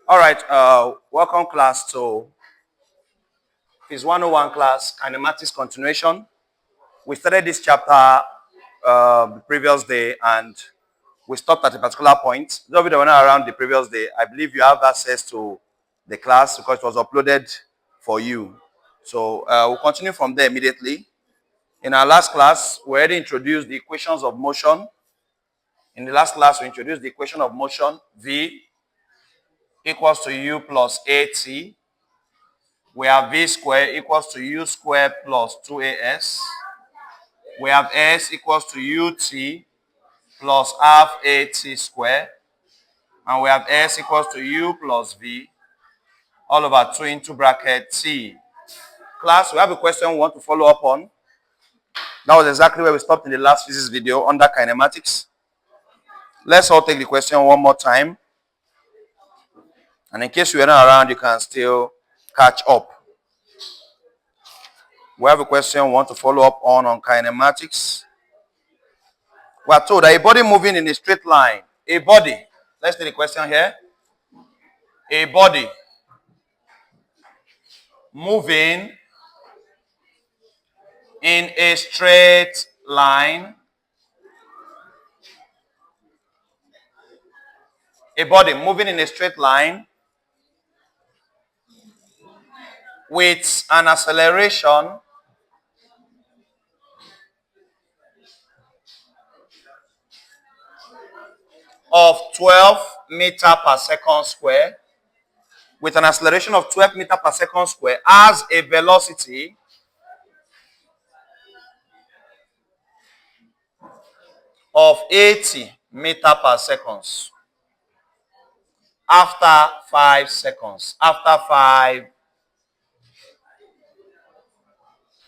All right, welcome class to Phys 101 class, Kinematics continuation. We started this chapter the previous day and we stopped at a particular point. Those of you that were not around the previous day, I believe you have access to the class because it was uploaded for you. So we'll continue from there immediately. In our last class, we already introduced the equations of motion. In the last class, we introduced the equation of motion, V equals to U plus AT. We have V squared equals to U squared plus 2AS. We have S equals to UT plus half AT squared. And we have S equals to U plus V all over 2 into bracket T. Class, we have a question we want to follow up on. That was exactly where we stopped in the last physics video under kinematics. Let's all take the question one more time. And in case you are not around, you can still catch up. We have a question we want to follow up on kinematics. We are told that a body moving in a straight line, a body, let's take the question here. A body moving in a straight line. A body moving in a straight line with an acceleration of 12 meters per second square, with an acceleration of 12 meters per second square, has a velocity of 80 meters per second after 5 seconds.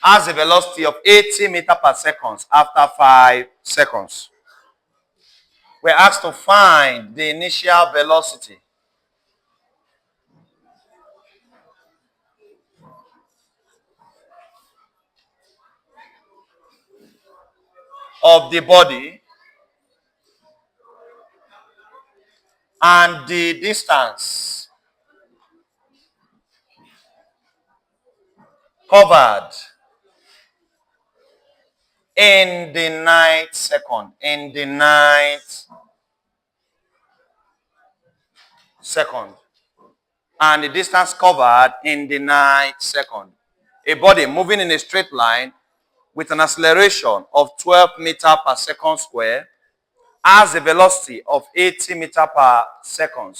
Has a velocity of 80 meters per second after 5 seconds. We're asked to find the initial velocity of the body and the distance covered in the 9th second. And the distance covered in the 9th second. A body moving in a straight line with an acceleration of 12 meters per second square has a velocity of 80 meters per second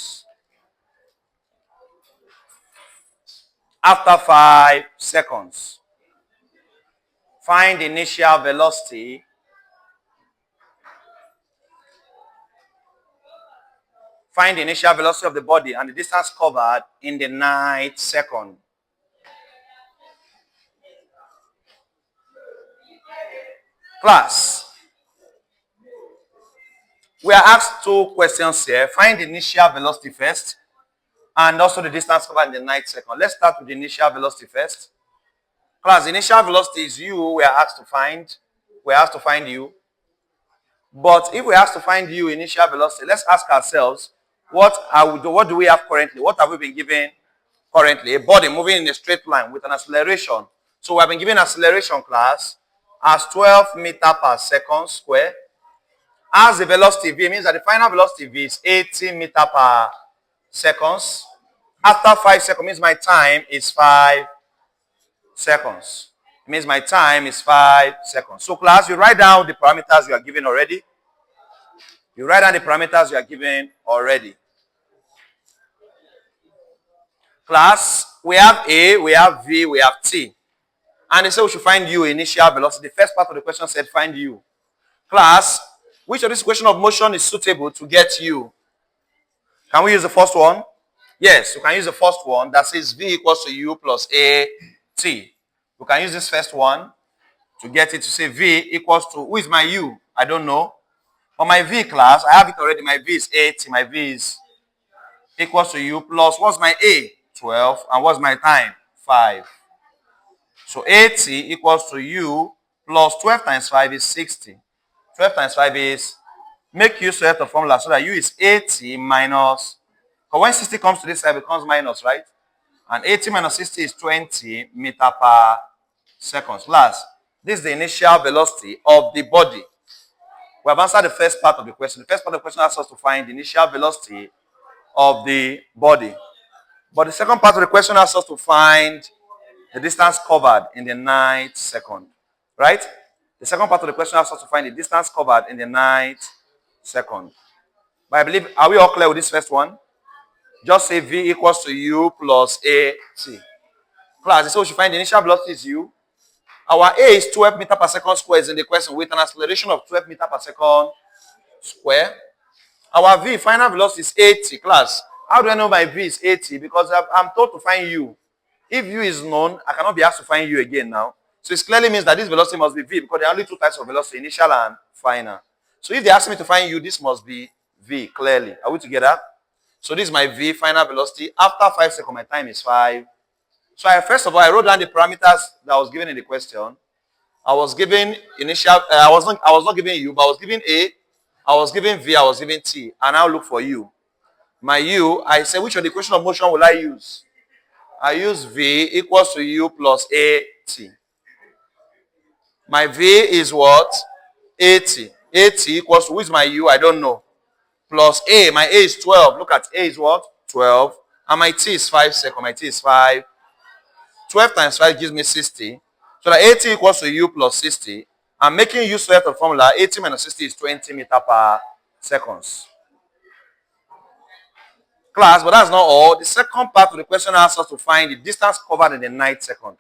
after 5 seconds. Find the initial velocity of the body and the distance covered in the 9th second. Class, we are asked 2 questions here. Find the initial velocity first and also the distance covered in the 9th second. Let's start with the initial velocity first. Class, the initial velocity is U. We are asked to find. We are asked to find U. But if we are asked to find U initial velocity, let's ask ourselves, what do we have currently? What have we been given currently? A body moving in a straight line with an acceleration. So we have been given acceleration, class, as 12 meters per second square. As the velocity V, means that the final velocity V is 80 meters per second. After 5 seconds, means my time is 5 seconds. It means my time is 5 seconds. So class, you write down the parameters you are given already. Class, we have A, we have V, we have T. And they say we should find U, initial velocity. The first part of the question said find U. Class, which of this equation of motion is suitable to get U? Can we use the first one? Yes, you can use the first one that says V equals to U plus AT. We can use this first one to get it to say V equals to, who is my U? I don't know. For my V, class, I have it already. My V is 80. My V is equals to U plus, what's my A? 12. And what's my time? 5. So 80 equals to U plus 12 times 5 is 60. 12 times 5 is, make use of the formula so that U is 80 minus But when 60 comes to this side, it becomes minus, right? And 80 minus 60 is 20 meter per second. Class, this is the initial velocity of the body. We have answered the first part of the question. The first part of the question asks us to find the initial velocity of the body. But the second part of the question asks us to find the distance covered in the 9th second. Right? The second part of the question asks us to find the distance covered in the 9th second. But I believe, are we all clear with this first one? Just say V equals to U plus AT. Class, so we should find the initial velocity is U. Our A is 12 meter per second square is in the question with an acceleration of 12 meter per second square. Our V, final velocity is 80. Class, how do I know my V is 80? Because I'm told to find U. If U is known, I cannot be asked to find U again now. So it clearly means that this velocity must be V because there are only two types of velocity, initial and final. So if they ask me to find U, this must be V, clearly. Are we together? So this is my V, final velocity. After 5 seconds, my time is 5. So first of all, I wrote down the parameters that I was given in the question. I was given initial, I was not given U, but I was given A, I was given V, I was given T, and I'll look for U. My U, I said, which of the equation of motion will I use? I use V equals to U plus AT. My V is what? 80. 80 equals to, which is my U? I don't know. Plus A, my A is 12. Look at A is what? 12. And my T is 5 seconds. My T is 5. 12 times 5 gives me 60. So that 80 equals to U plus 60. I'm making use of the formula. 80 minus 60 is 20 meter per seconds. Class, but that's not all. The second part of the question asks us to find the distance covered in the 9th second.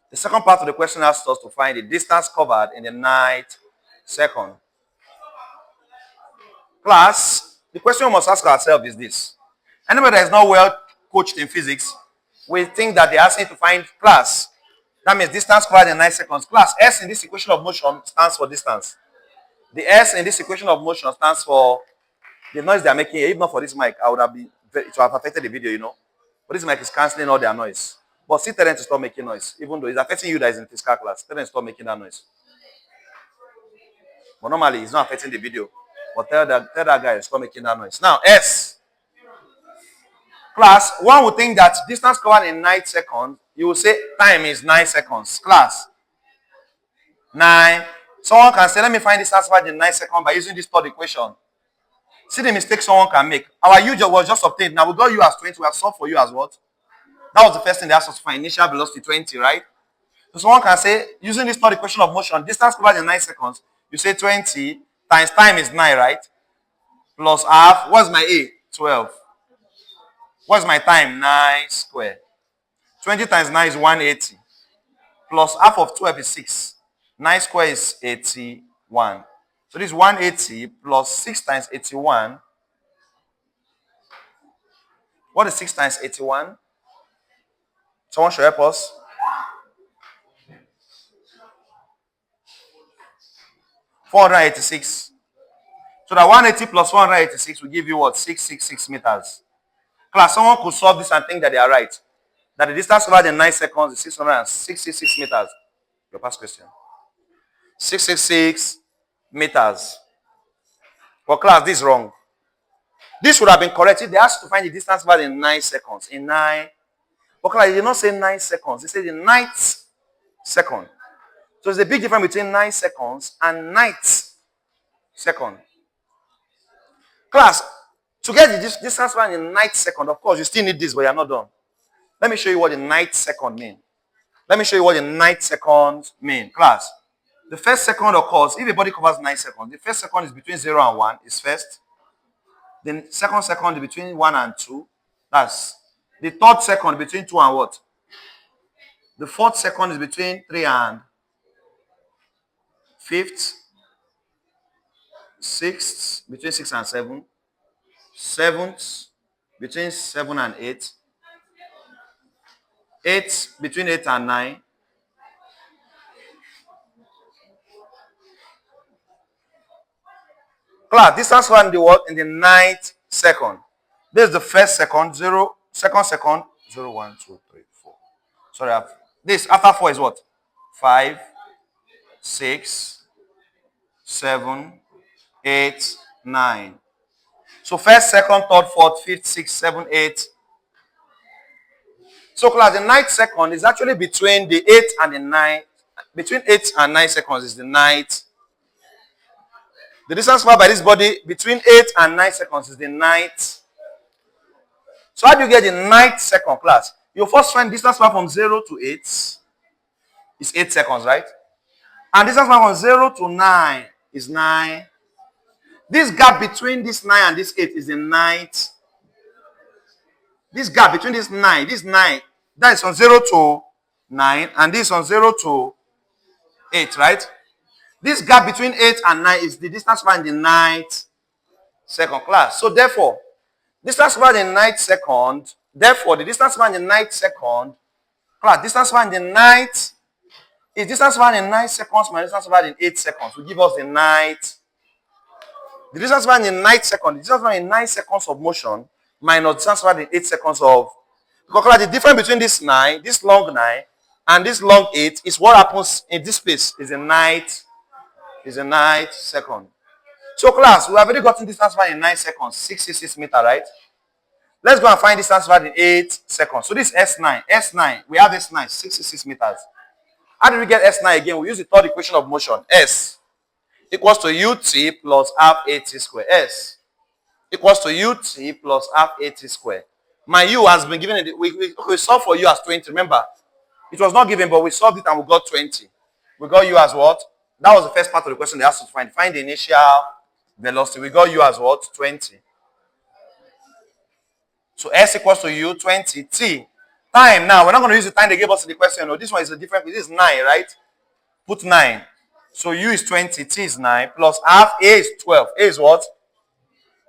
The second part of the question asks us to find the distance covered in the 9th second. Class, the question we must ask ourselves is this. Anybody that is not well coached in physics will think that they're asking to find class. That means distance covered in 9 seconds. Class, S in this equation of motion stands for distance. The S in this equation of motion stands for the noise they are making. If not for this mic, it would have affected the video, you know. But this mic is cancelling all their noise. But still tell them to stop making noise, even though it's affecting you that is in physical class. Tell them to stop making that noise. But normally, it's not affecting the video. But tell that guy to stop making that noise. Now, S. Class, one would think that distance covered in 9 seconds, you will say time is 9 seconds. Class, 9. Someone can say, let me find distance covered in 9 seconds by using this third equation. See the mistake someone can make. Our U was just obtained. Now we got U as 20. We have solved for U as what? That was the first thing they asked us to find. Initial velocity 20, right? So someone can say, using this third equation of motion, distance covered in 9 seconds, you say 20 times time is 9, right? Plus half. What's my A? 12. What's my time? 9 square. 20 times 9 is 180. Plus half of 12 is 6. 9 square is 81. So this is 180 plus 6 times 81. What is 6 times 81? Someone should help us. $486. So that 180 plus 486 will give you what? 666 meters. Class, someone could solve this and think that they are right. That the distance covered in 9 seconds is 666 meters. Your past question. 666 meters. For class, this is wrong. This would have been correct if they asked to find the distance covered in 9 seconds. In 9. But class, they did not say 9 seconds. They said the 9th second. So there's a big difference between 9 seconds and 9th second. Class, to get the distance covered in 9th second, of course, you still need this, but you're not done. Let me show you what the 9th second means. Let me show you what the 9th second means. Class, the first second occurs, if a body covers 9 seconds, the first second is between 0 and 1, is first. The second second is between 1 and 2. That's the third second between 2 and what? The fourth second is between 3 and fifth. Sixth, between 6 and 7. Seventh, between 7 and 8. Eighth, between 8 and 9. Class, distance covered in the what? In the 9th second. This is the first second, 0, second second, 0, 1, 2, 3, 4. Sorry, this after 4 is what? 5, 6, 7, 8, 9. So first, second, third, fourth, fifth, sixth, seventh, eighth. So class, the ninth second is actually between the 8th and the ninth. Between 8 and 9 seconds is the ninth. The distance covered by this body between 8 and 9 seconds is the ninth. So how do you get the ninth second, class? You first find distance covered from 0 to 8 is 8 seconds, right? And distance covered from 0 to 9 is 9. This gap between this 9 and this 8 is the ninth. This gap between this 9, that is from 0 to 9, and this from 0 to 8, right? This gap between 8 and 9 is the distance covered in the ninth second, class. So therefore, distance covered in the ninth second, therefore the distance covered in the ninth second, class, distance covered in the ninth is distance covered in 9 seconds minus distance covered in 8 seconds will give us the ninth. The distance covered in 9 seconds, the distance covered in 9 seconds of motion minus distance covered in 8 seconds of, because the difference between this 9, this long 9, and this long 8 is what happens in this space is a ninth second. So class, we have already gotten distance covered in 9 seconds, 666 meters, right? Let's go and find distance covered in 8 seconds. So this is S9. S9, we have S9, 666 meters. How do we get S9 again? We use the third equation of motion. S equals to UT plus half AT square. S equals to UT plus half AT square. My U has been given, we solved for U as 20. Remember, it was not given, but we solved it and we got 20. We got U as what? That was the first part of the question they asked us to find. Find the initial velocity. We got U as what? 20. So S equals to U, 20. T. Time. Now, we're not going to use the time they gave us in the question. No, this one is a different. This is 9, right? Put 9. So U is 20. T is 9. Plus half. A is 12. A is what?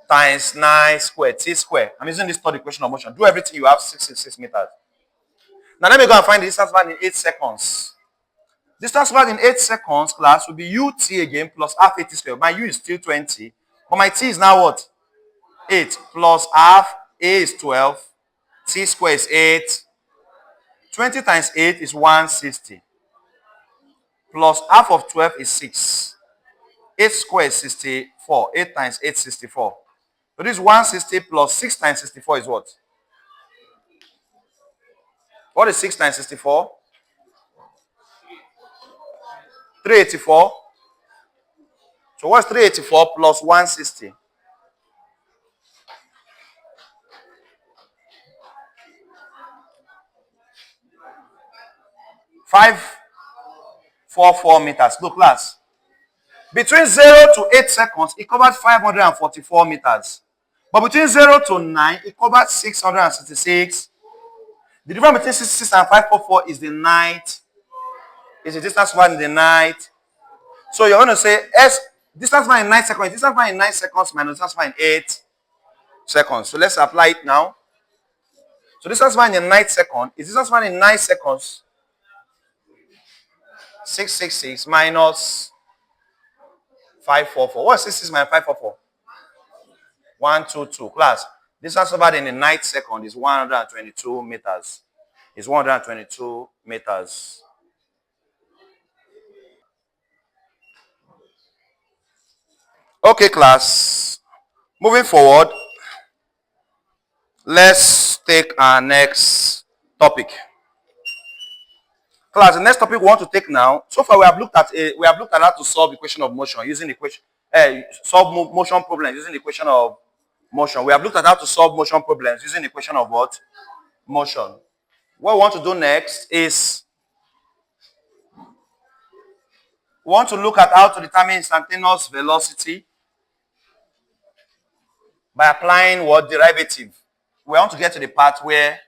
Times 9 squared. T squared. I'm using this third equation of motion. Do everything you have 666 meters. Now, let me go and find the distance covered in 8 seconds. Distance covered in 8 seconds, class, will be UT again plus half AT squared. My U is still 20. But my T is now what? 8 plus half. A is 12. T squared is 8. 20 times 8 is 160. Plus half of 12 is 6. 8 squared is 64. 8 times 8 is 64. So this 160 plus 6 times 64 is what? What is 6 times 64? 384. So what's 384 plus 160? 544 meters. Look, class. Between 0 to 8 seconds, it covered 544 meters. But between 0 to 9, it covered 666. The difference between 66 and 544 is the ninth. Is the distance covered in the ninth. So you're going to say S, distance covered in 9 seconds. Distance covered in 9 seconds minus distance covered in 8 seconds. So let's apply it now. So distance covered in 9 seconds. Is distance covered in 9 seconds 666 minus 544. What is 66 minus 544? 122. Class. Distance covered in the 9th second is 122 meters. Is 122 meters. Okay, class. Moving forward, let's take our next topic. Class, the next topic we want to take now. So far, we have looked at how to solve equation of motion using equation. Solve motion problems using the equation of motion. We have looked at how to solve motion problems using the equation of what? Motion. What we want to do next is we want to look at how to determine instantaneous velocity by applying what? Derivative. We want to get to the part where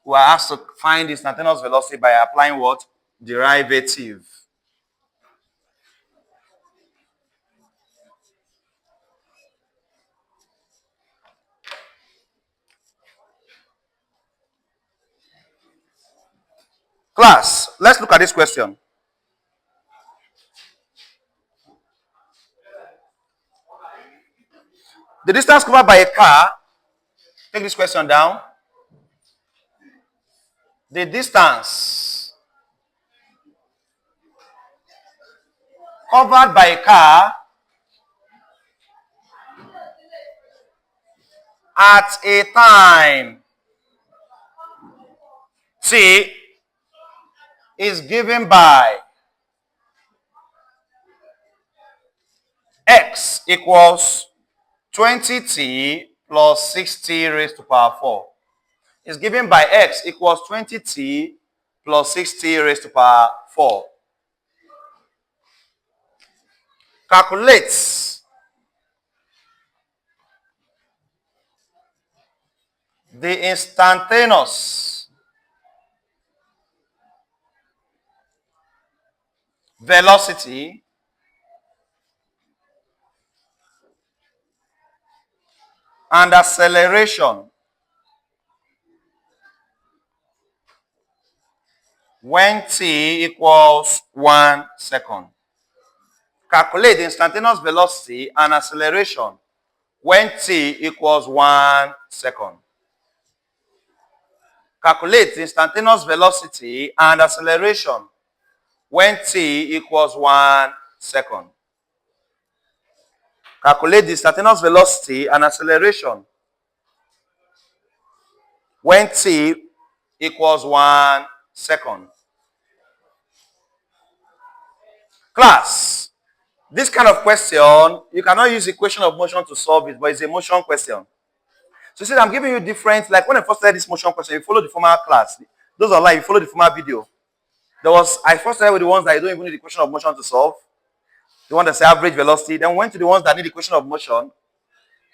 we are asked to find instantaneous velocity by applying what? Derivative. Class, let's look at this question. The distance covered by a car, take this question down. The distance covered by a car at a time t is given by x equals 20t plus 6t raised to power 4. Is given by x equals 20t plus 6t raised to power 4. Calculate the instantaneous velocity and acceleration when t equals 1 second. Calculate the instantaneous velocity and acceleration when t equals 1 second. Calculate the instantaneous velocity and acceleration when t equals 1 second. Calculate the instantaneous velocity and acceleration when t equals 1 second. Class, this kind of question, you cannot use equation of motion to solve it, but it's a motion question. So see, I'm giving you different, like when I first started this motion question, you follow the former class. Those online, you follow the former video. I first started with the ones that you don't even need the equation of motion to solve. The one that say average velocity. Then went to the ones that need the equation of motion.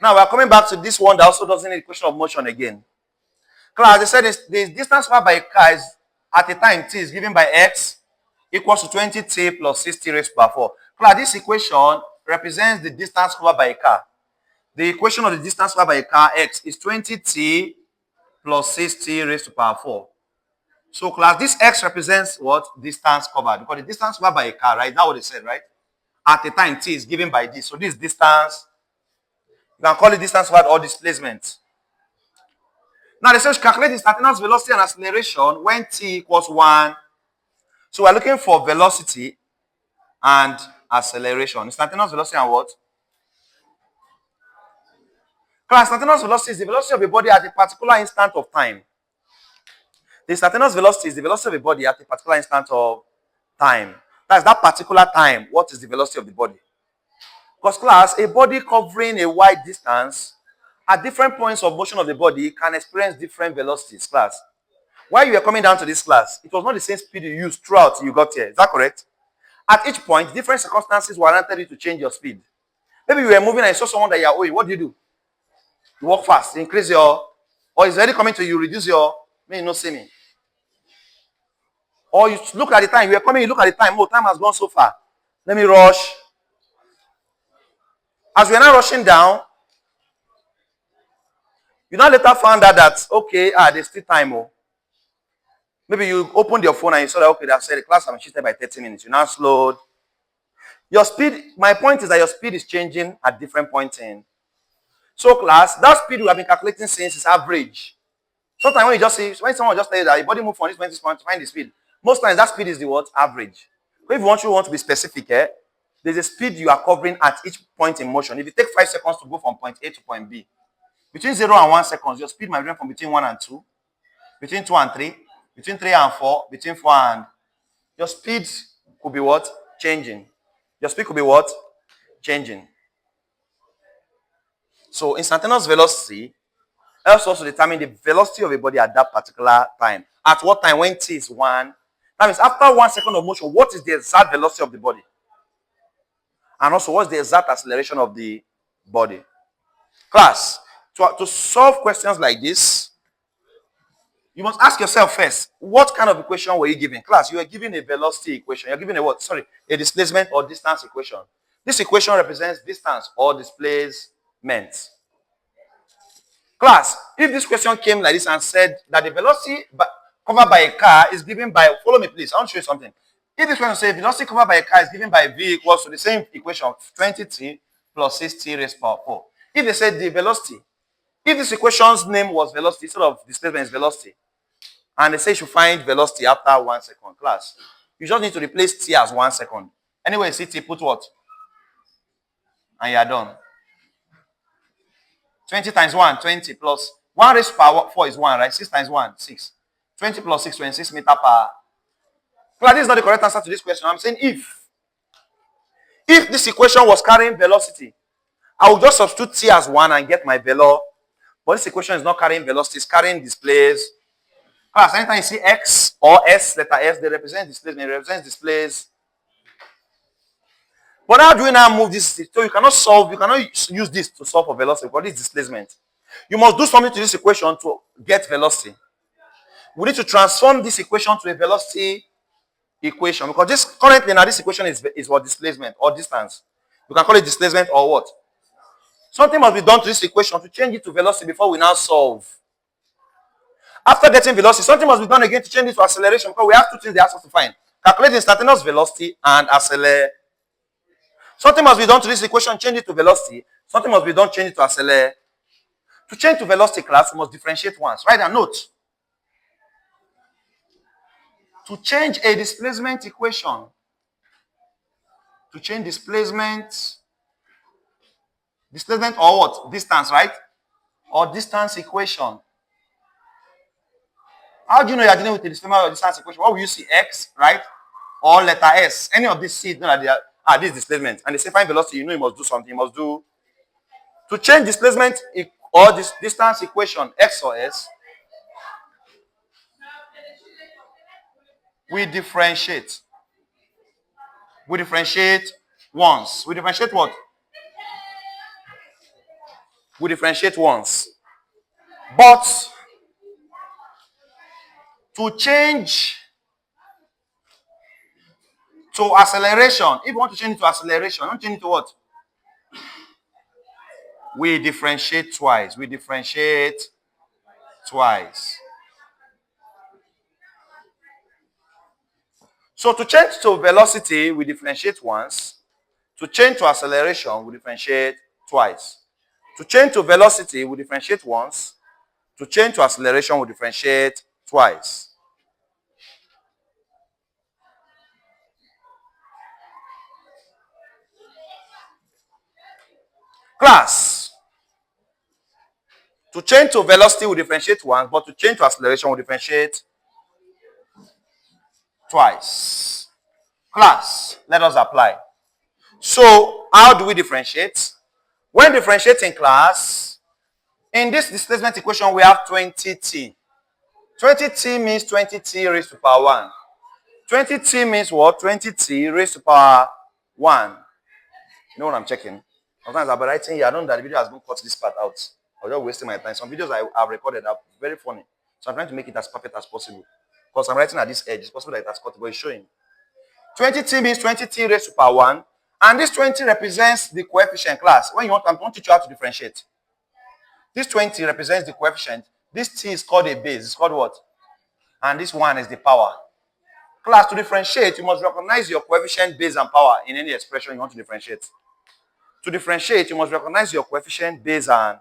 Now we're coming back to this one that also doesn't need the equation of motion again. Class, they said the distance covered by a car is at a time t is given by x equals to 20t plus 6t raised to power 4. Class, this equation represents the distance covered by a car. The equation of the distance covered by a car x is 20t plus 6t raised to power 4. So class, this x represents what? Distance covered. Because the distance covered by a car, right? That's what they said, right? At a time t is given by this. So this distance, you can call it distance covered or displacement. Now they say calculate the instantaneous velocity and acceleration when t equals 1. So we're looking for velocity and acceleration. Instantaneous velocity and what? Class, instantaneous velocity is the velocity of a body at a particular instant of time. The instantaneous velocity is the velocity of a body at a particular instant of time. That's that particular time. What is the velocity of the body? Because class, a body covering a wide distance at different points of motion of the body can experience different velocities, class. While you were coming down to this class, it was not the same speed you used throughout you got here. Is that correct? At each point, different circumstances warranted you to change your speed. Maybe you were moving and you saw someone that you are owing. What do? You walk fast, increase your, or it's already coming to you, reduce your, may you not see me. Or you look at the time, you are coming, you look at the time, oh, time has gone so far. Let me rush. As we are now rushing down, you now later found out that, okay, there's still time. Oh. Maybe you opened your phone and you saw that, okay, they have said the class has been shifted by 30 minutes. You now slowed. Your speed, my point is that your speed is changing at different points in. So class, that speed we have been calculating since is average. Sometimes when you just see, when someone just tell you that your body move from this point to this point to find the speed, most times that speed is the what? Average. But if you want to be specific, there's a speed you are covering at each point in motion. If you take 5 seconds to go from point A to point B, between 0 and 1 seconds, your speed might range from between 1 and 2, between 2 and 3, between 3 and 4, between 4 and... Your speed could be what? Changing. Your speed could be what? Changing. So instantaneous velocity helps us to determine the velocity of a body at that particular time. At what time? When t is 1. That means after 1 second of motion, what is the exact velocity of the body? And also, what's the exact acceleration of the body? Class, to solve questions like this, you must ask yourself first, what kind of equation were you given? Class, you are given a velocity equation. You're given a what? Sorry, a displacement or distance equation. This equation represents distance or displacement. Class, if this question came like this and said that the velocity covered by a car is given by, follow me please, I want to show you something. If this question says velocity covered by a car is given by v equals to the same equation, 20t plus 6t raised to power 4. If they said the velocity, if this equation's name was velocity instead of displacement is velocity, and they say you should find velocity after 1 second, class, you just need to replace t as 1 second. Anyway, see t, put what? And you are done. 20 times 1, 20 plus 1 raised to power 4 is 1, right? 6 times 1, 6. 20 plus 6, 26 meter per. Class, this is not the correct answer to this question. I'm saying if this equation was carrying velocity, I will just substitute t as 1 and get my velo. But this equation is not carrying velocity, it's carrying displays. Class, anytime you see x or s, letter s, they represent displacement, it represents displays. But how do we now move this? So you cannot use this to solve for velocity because this is displacement. You must do something to this equation to get velocity. We need to transform this equation to a velocity equation because this currently now this equation is what displacement or distance. You can call it displacement or what? Something must be done to this equation to change it to velocity before we now solve. After getting velocity, something must be done again to change it to acceleration because we have two things they ask us to find. Calculate instantaneous velocity and acceleration. Something must be done to this equation, change it to velocity. Something must be done, change it to acceleration. To change to velocity, class, we must differentiate once. Write a note. To change a displacement equation, to change displacement or what? Distance, right? Or distance equation. How do you know you are dealing with a displacement or distance equation? What will you see? X, right? Or letter S. Any of these see know that they are this displacement. And they say find velocity, you know you must do something. You must do. To change displacement or this distance equation, X or S, we differentiate. We differentiate once. We differentiate what? We differentiate once. But to change to acceleration, if you want to change it to acceleration, don't change it to what? We differentiate twice. We differentiate twice. So to change to velocity, we differentiate once. To change to acceleration, we differentiate twice. To change to velocity, we differentiate once. To change to acceleration, we differentiate twice. Class. To change to velocity, we differentiate once, but to change to acceleration, we differentiate twice. Class, let us apply. So, how do we differentiate? When differentiating, class, in this displacement equation, we have 20t. 20t means 20t raised to power 1. 20t means what? 20t raised to power 1. You know what I'm checking? Sometimes I'll be writing here. I don't know that the video has been cut this part out. I'm just wasting my time. Some videos I've recorded are very funny. So I'm trying to make it as perfect as possible. Because I'm writing at this edge. It's possible that it has cut, but it's showing. 20t means 20t raised to power 1. And this 20 represents the coefficient, class. When you want, I'm going to teach you how to differentiate. This 20 represents the coefficient. This t is called a base. It's called what? And this 1 is the power. Class, to differentiate, you must recognize your coefficient, base, and power in any expression you want to differentiate. To differentiate, you must recognize your coefficient, base, and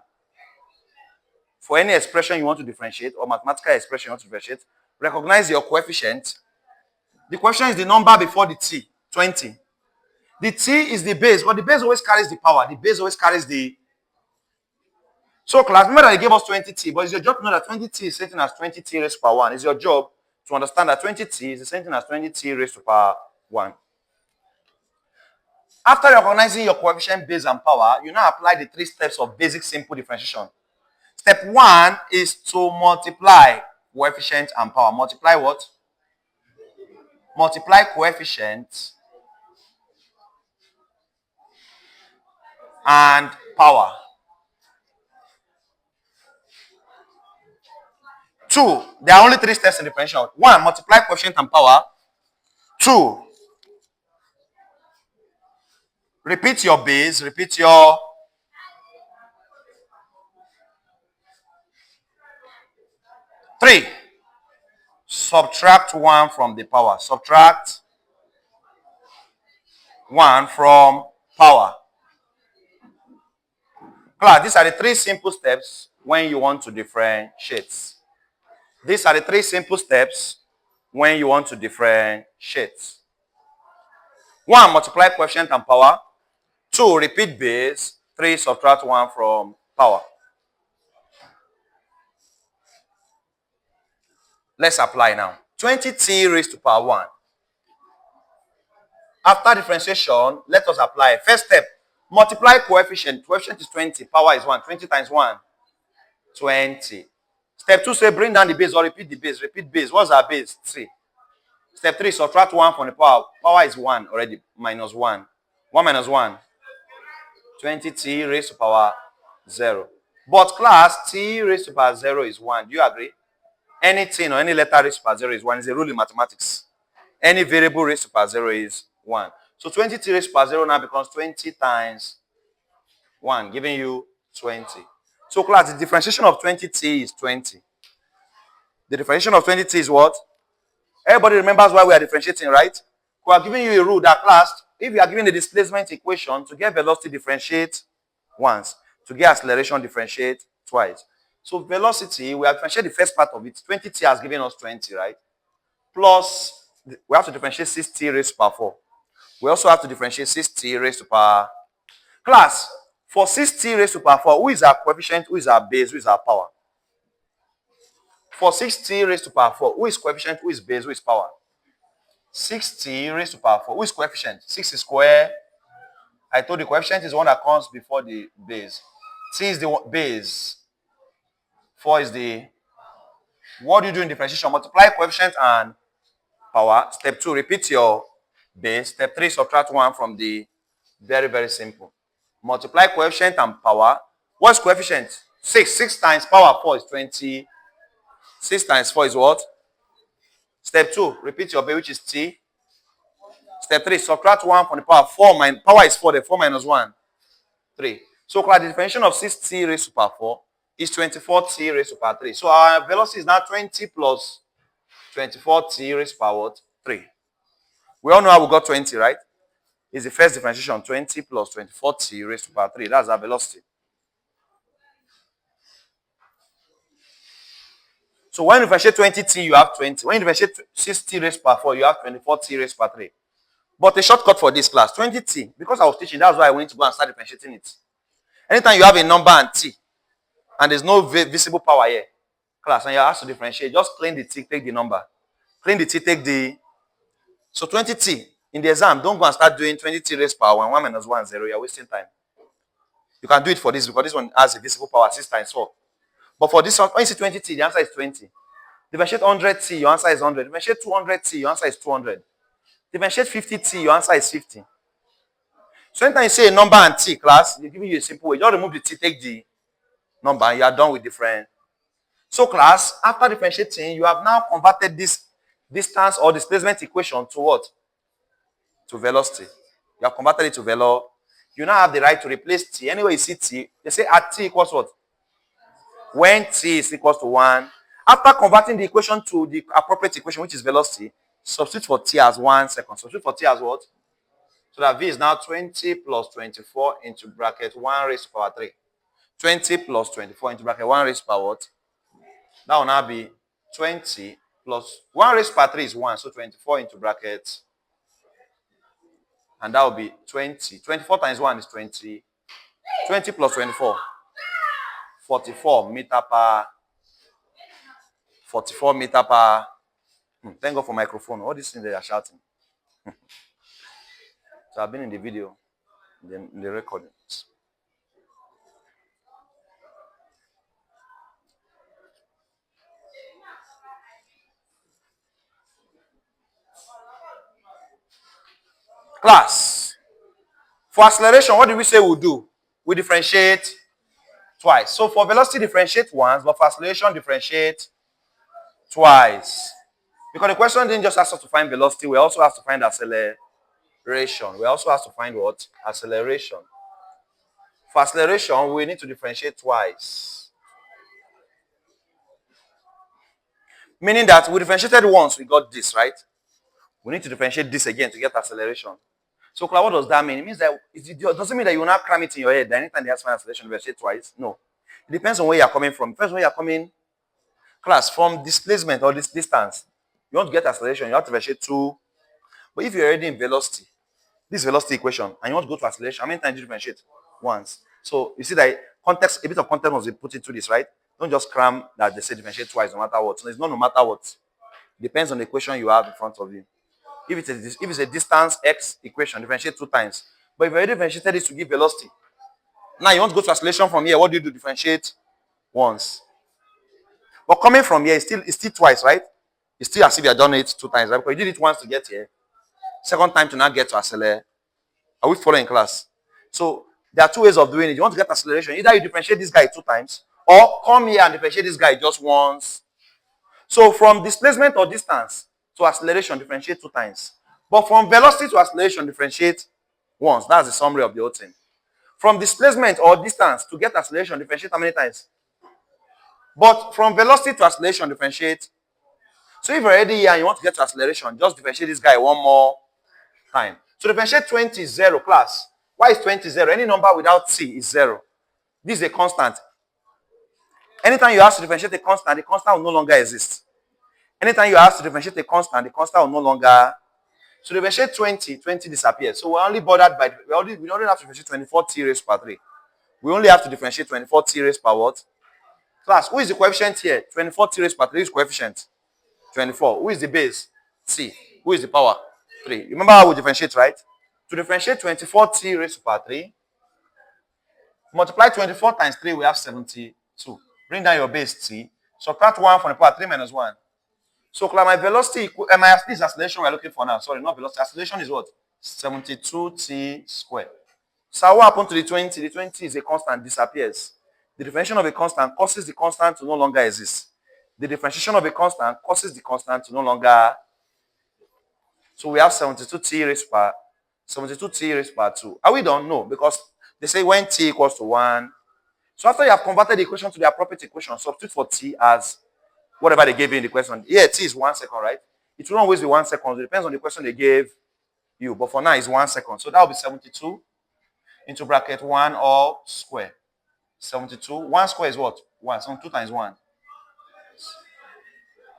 for any expression you want to differentiate or mathematical expression you want to differentiate, recognize your coefficient. The coefficient is the number before the t, 20. The t is the base, but the base always carries the power. The base always carries the. So class, remember that they gave us 20t, but it's your job to know that 20t is same thing as 20t raised to power 1. It's your job to understand that 20t is the same thing as 20t raised to power 1. After recognizing your coefficient, base, and power, you now apply the 3 steps of basic simple differentiation. Step 1 is to multiply coefficient and power. Multiply what? Multiply coefficient and power. 2, there are only 3 steps in differentiation. 1, multiply coefficient and power. 2, repeat your base, repeat your 3, subtract 1 from the power. Subtract 1 from power. Class, these are the 3 simple steps when you want to differentiate. These are the 3 simple steps when you want to differentiate. 1, multiply coefficient and power. 2, repeat base. 3, subtract 1 from power. Let's apply now. 20t raised to power 1. After differentiation, let us apply. First step, multiply coefficient. Coefficient is 20. Power is 1. 20 times 1, 20. Step 2, say bring down the base or repeat the base. Repeat base. What's our base? 3. Step 3, subtract 1 from the power. Power is 1 already. Minus 1. 1 minus 1. 20t raised to power 0. But class, t raised to power 0 is 1. Do you agree? Anything or any letter raised to power 0 is 1. It's a rule in mathematics. Any variable raised to power 0 is 1. So 20t raised to power 0 now becomes 20 times 1, giving you 20. So class, the differentiation of 20t is 20. The differentiation of 20t is what? Everybody remembers why we are differentiating, right? We are giving you a rule that class, if you are given the displacement equation, to get velocity, differentiate once. To get acceleration, differentiate twice. So velocity, we have differentiated the first part of it. 20t has given us 20, right? Plus, we have to differentiate 6t raised to power 4. We also have to differentiate 6t raised to power. Class, for 6t raised to power 4, who is our coefficient, who is our base, who is our power? For 6t raised to power 4, who is coefficient, who is base, who is power? 6t raised to power 4. Who is coefficient? 6 is square. I told you coefficient is the one that comes before the base. T is the base. 4 is the... What do you do in differentiation? Multiply coefficient and power. Step 2, repeat your base. Step 3, subtract 1 from the... Very, very simple. Multiply coefficient and power. What's coefficient? 6. 6 times power 4 is 20. 6 times 4 is what? Step 2, repeat your base, which is t. Step 3, subtract 1 from the power. Power is 4, the 4 minus 1, 3. So the differentiation of 6t raised to power 4 is 24t raised to power 3. So our velocity is now 20 plus 24t raised to power 3. We all know how we got 20, right? It's the first differentiation, 20 plus 24t raised to power 3. That's our velocity. So when you differentiate 20t, you have 20. When you differentiate 6t raised to power 4, you have 24t raised to power 3. But a shortcut for this class, 20t, because I was teaching, that's why I wanted to go and start differentiating it. Anytime you have a number and t, and there's no visible power here, class, and you're asked to differentiate, just clean the t, take the number. Clean the t, take the... So 20t, in the exam, don't go and start doing 20t raised to power 1, 1 minus 1, 0. You're wasting time. You can do it for this, because this one has a visible power, 6 times 4. But for this one, when you see 20t, the answer is 20. Differentiate 100t, your answer is 100. Differentiate 200t, your answer is 200. Differentiate 50t, your answer is 50. So anytime you say a number and t, class, they're giving you a simple way. Just remove the t, take the number, and you are done with different. So class, after differentiating, you have now converted this distance or displacement equation to what? To velocity. You have converted it to velo. You now have the right to replace t. Anyway you see t, they say at t equals what? When t is equals to 1. After converting the equation to the appropriate equation, which is velocity, substitute for t as 1 second. Substitute for t as what? So that v is now 20 plus 24 into bracket 1 raised to power 3. 20 plus 24 into bracket 1 raised to power what? That will now be 20 plus 1 raised to power 3 is 1. So 24 into bracket. And that will be 20. 24 times 1 is 20. 20 plus 24. 44 meter per. 44 meter per. Thank God for microphone. All these things they are shouting. So I've been in the video, in the recordings. Class. For acceleration, what do we say we'll do? We differentiate twice. So for velocity, differentiate once, but for acceleration, differentiate twice. Because the question didn't just ask us to find velocity, we also have to find acceleration. We also have to find what? Acceleration. For acceleration, we need to differentiate twice. Meaning that we differentiated once, we got this, right? We need to differentiate this again to get acceleration. So, what does that mean? It means that it doesn't mean that you will not cram it in your head that anytime they ask for acceleration, differentiate twice. No. It depends on where you're coming from. First, when you're coming, class, from displacement or this distance, you want to get acceleration, you have to differentiate 2. But if you're already in velocity, this velocity equation, and you want to go to acceleration, how many times do you differentiate? Once. So, you see that a bit of context must be put into this, right? Don't just cram that they say differentiate twice no matter what. So, it's not no matter what. Depends on the equation you have in front of you. If it's a distance x equation, differentiate 2 times. But if you already differentiated this to give velocity, now you want to go to acceleration from here, what do? Differentiate once. But coming from here, it's still twice, right? It's still as if you have done it 2 times, right? Because you did it once to get here. Second time to now get to accelerate. Are we following class? So there are 2 ways of doing it. You want to get acceleration. Either you differentiate this guy 2 times, or come here and differentiate this guy just once. So from displacement or distance to acceleration, differentiate 2 times. But from velocity to acceleration, differentiate once. That's the summary of the whole thing. From displacement or distance to get acceleration, differentiate how many times? But from velocity to acceleration, differentiate. So if you're already here and you want to get to acceleration, just differentiate this guy one more time. So differentiate 20 is 0, class. Why is 20 0? Any number without c is 0. This is a constant. Anytime you have to differentiate a constant, the constant will no longer exist. Anytime you have to differentiate a constant, the constant will no longer. So differentiate 20 disappears. So we're only bothered by, we only have to differentiate 24t raised per 3. We only have to differentiate 24t raised per what? Class, who is the coefficient here? 24t raised per 3 is coefficient. 24. Who is the base? C. Who is the power? 3. Remember how we differentiate, right? To differentiate 24t raised per 3, multiply 24 times 3, we have 72. Bring down your base t. Subtract 1 from the power 3 minus 1. So my velocity, this is acceleration we're looking for now. Sorry, not velocity. Acceleration is what? 72t squared. So what happened to the 20? The 20 is a constant, disappears. The differentiation of a constant causes the constant to no longer exist. The differentiation of a constant causes the constant to no longer. So we have 72t raised per 2. Are we done? No, because they say when t equals to 1. So after you have converted the equation to the appropriate equation, substitute for t as whatever they gave you in the question. Here, t is 1 second, right? It will always be 1 second. It depends on the question they gave you. But for now, it's 1 second. So that will be 72 into bracket 1 all square. 72. 1 square is what? 1. So 2 times 1.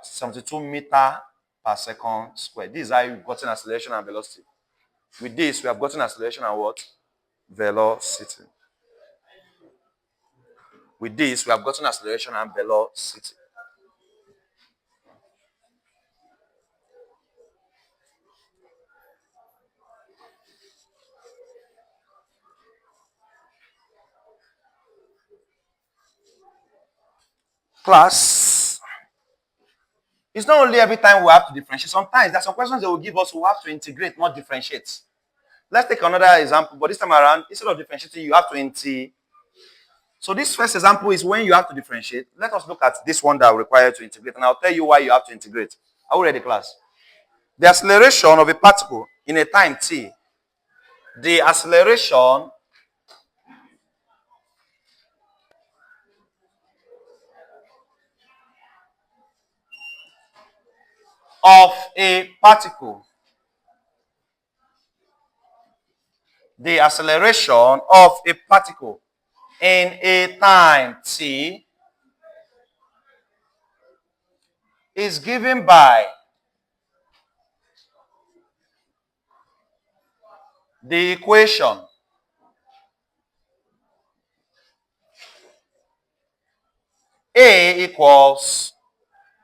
72 meter per second square. This is how you've gotten acceleration and velocity. With this, we have gotten acceleration and what? Velocity. With this, we have gotten acceleration and velocity. Class, it's not only every time we have to differentiate. Sometimes there are some questions they will give us, we have to integrate, not differentiate. Let's take another example, but this time around, instead of differentiating, you have to integrate. So this first example is when you have to differentiate. Let us look at this one that requires to integrate, and I'll tell you why you have to integrate. Are we ready, class? The acceleration of a particle in a time t. The acceleration of a particle. The acceleration of a particle in a time t is given by the equation A equals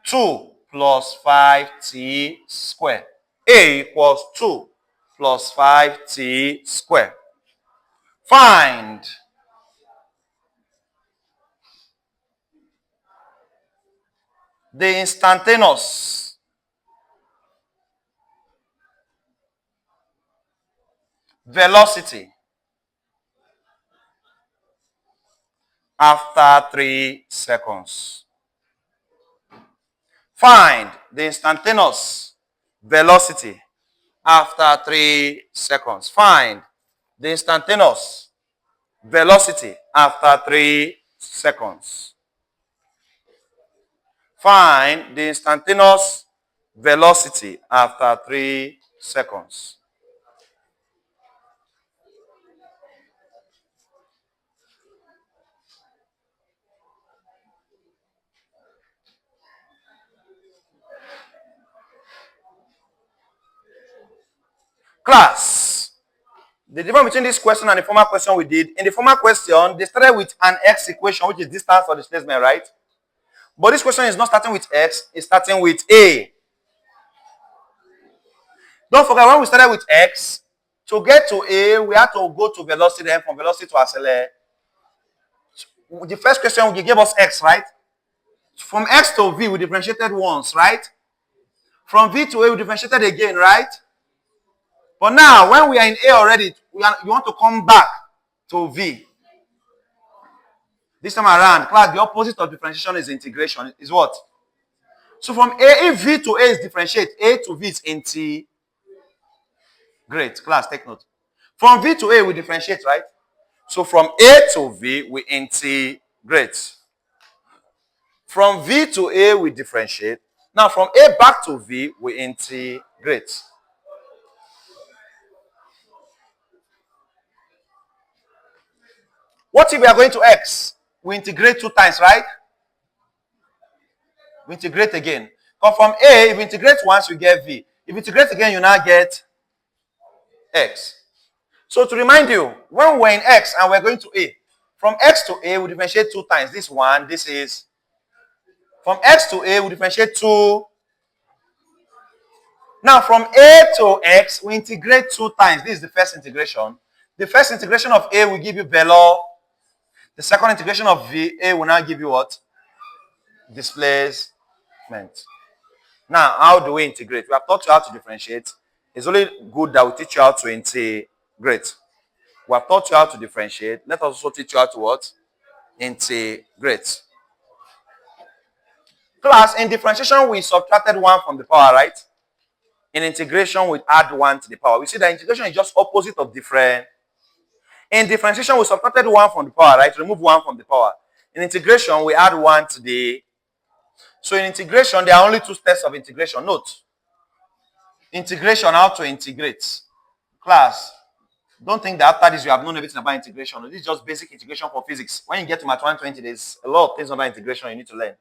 2 plus 5t squared. A equals 2 plus 5t squared. Find the instantaneous velocity after 3 seconds. Find the instantaneous velocity after 3 seconds. Find the instantaneous velocity after 3 seconds. Find the instantaneous velocity after 3 seconds. Class, the difference between this question and the former question we did, in the former question, they started with an x equation, which is distance or displacement, right? But this question is not starting with x, it's starting with a. Don't forget, when we started with x, to get to A, we had to go to velocity, then from velocity to accelerate. The first question, you gave us x, right? From x to v, we differentiated once, right? From v to A, we differentiated again, right? But now, when we are in A already, you want to come back to v. This time around, class, the opposite of differentiation is integration. Is what? So from A, if v to A is differentiate, A to v is integrate. Class, take note. From v to A, we differentiate, right? So from A to v, we integrate. From v to A, we differentiate. Now from A back to v, we integrate. What if we are going to x? We integrate 2 times, right? We integrate again. Because from A, if we integrate once, you get v. If you integrate again, you now get x. So to remind you, when we're in x and we're going to A, from x to A, we differentiate 2 times. This one, this is. From x to A, we differentiate 2. Now from A to x, we integrate 2 times. This is the first integration. The first integration of A will give you velo. The second integration of A will now give you what? Displacement. Now, how do we integrate? We have taught you how to differentiate. It's only good that we teach you how to integrate. We have taught you how to differentiate. Let us also teach you how to what? Integrate. Class, in differentiation, we subtracted 1 from the power, right? In integration, we add 1 to the power. We see that integration is just opposite of different. In differentiation, we subtracted 1 from the power, right? Remove 1 from the power. In integration, we add 1 to the. So in integration, there are only 2 steps of integration. Note. Integration, how to integrate. Class, don't think that after this you have known everything about integration. This is just basic integration for physics. When you get to Math 120, there's a lot of things about integration you need to learn.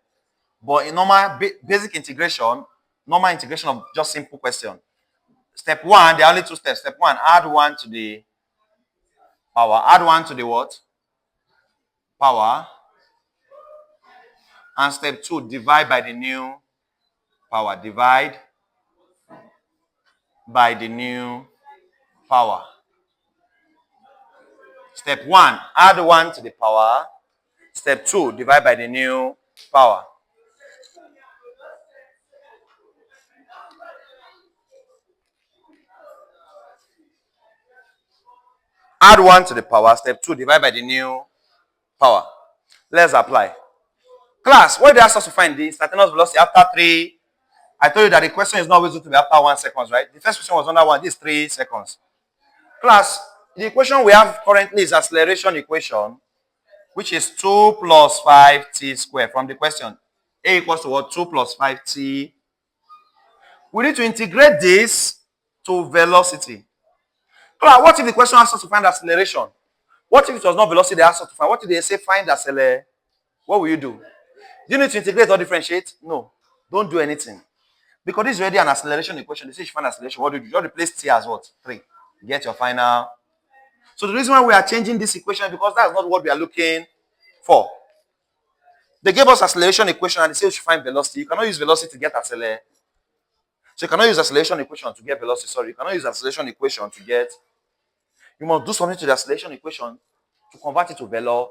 But in normal basic integration, normal integration of just simple question. Step 1, there are only 2 steps. Step 1, add 1 to the power. Add 1 to the what? Power. And step 2, divide by the new power. Divide by the new power. Step 1, add 1 to the power. Step 2, divide by the new power. Add 1 to the power. Step 2, divide by the new power. Let's apply. Class, what did I ask us to find? The instantaneous velocity after 3. I told you that the question is not always going to be after 1 second, right? The first question was under 1. This is 3 seconds. Class, the equation we have currently is acceleration equation, which is 2 plus 5t squared from the question. A equals to what? 2 plus 5t. We need to integrate this to velocity. Class, what if the question asks us to find acceleration? What if it was not velocity they asked us to find? What if they say find acceleration? What will you do? Do you need to integrate or differentiate? No. Don't do anything. Because this is already an acceleration equation. They say you find acceleration. What do you do? Just replace t as what? 3. Get your final. So the reason why we are changing this equation is because that's not what we are looking for. They gave us acceleration equation and they say you should find velocity. You cannot use velocity to get acceleration. So you cannot use acceleration equation to get velocity. Sorry, you cannot use acceleration equation to get. You must do something to the acceleration equation to convert it to velo.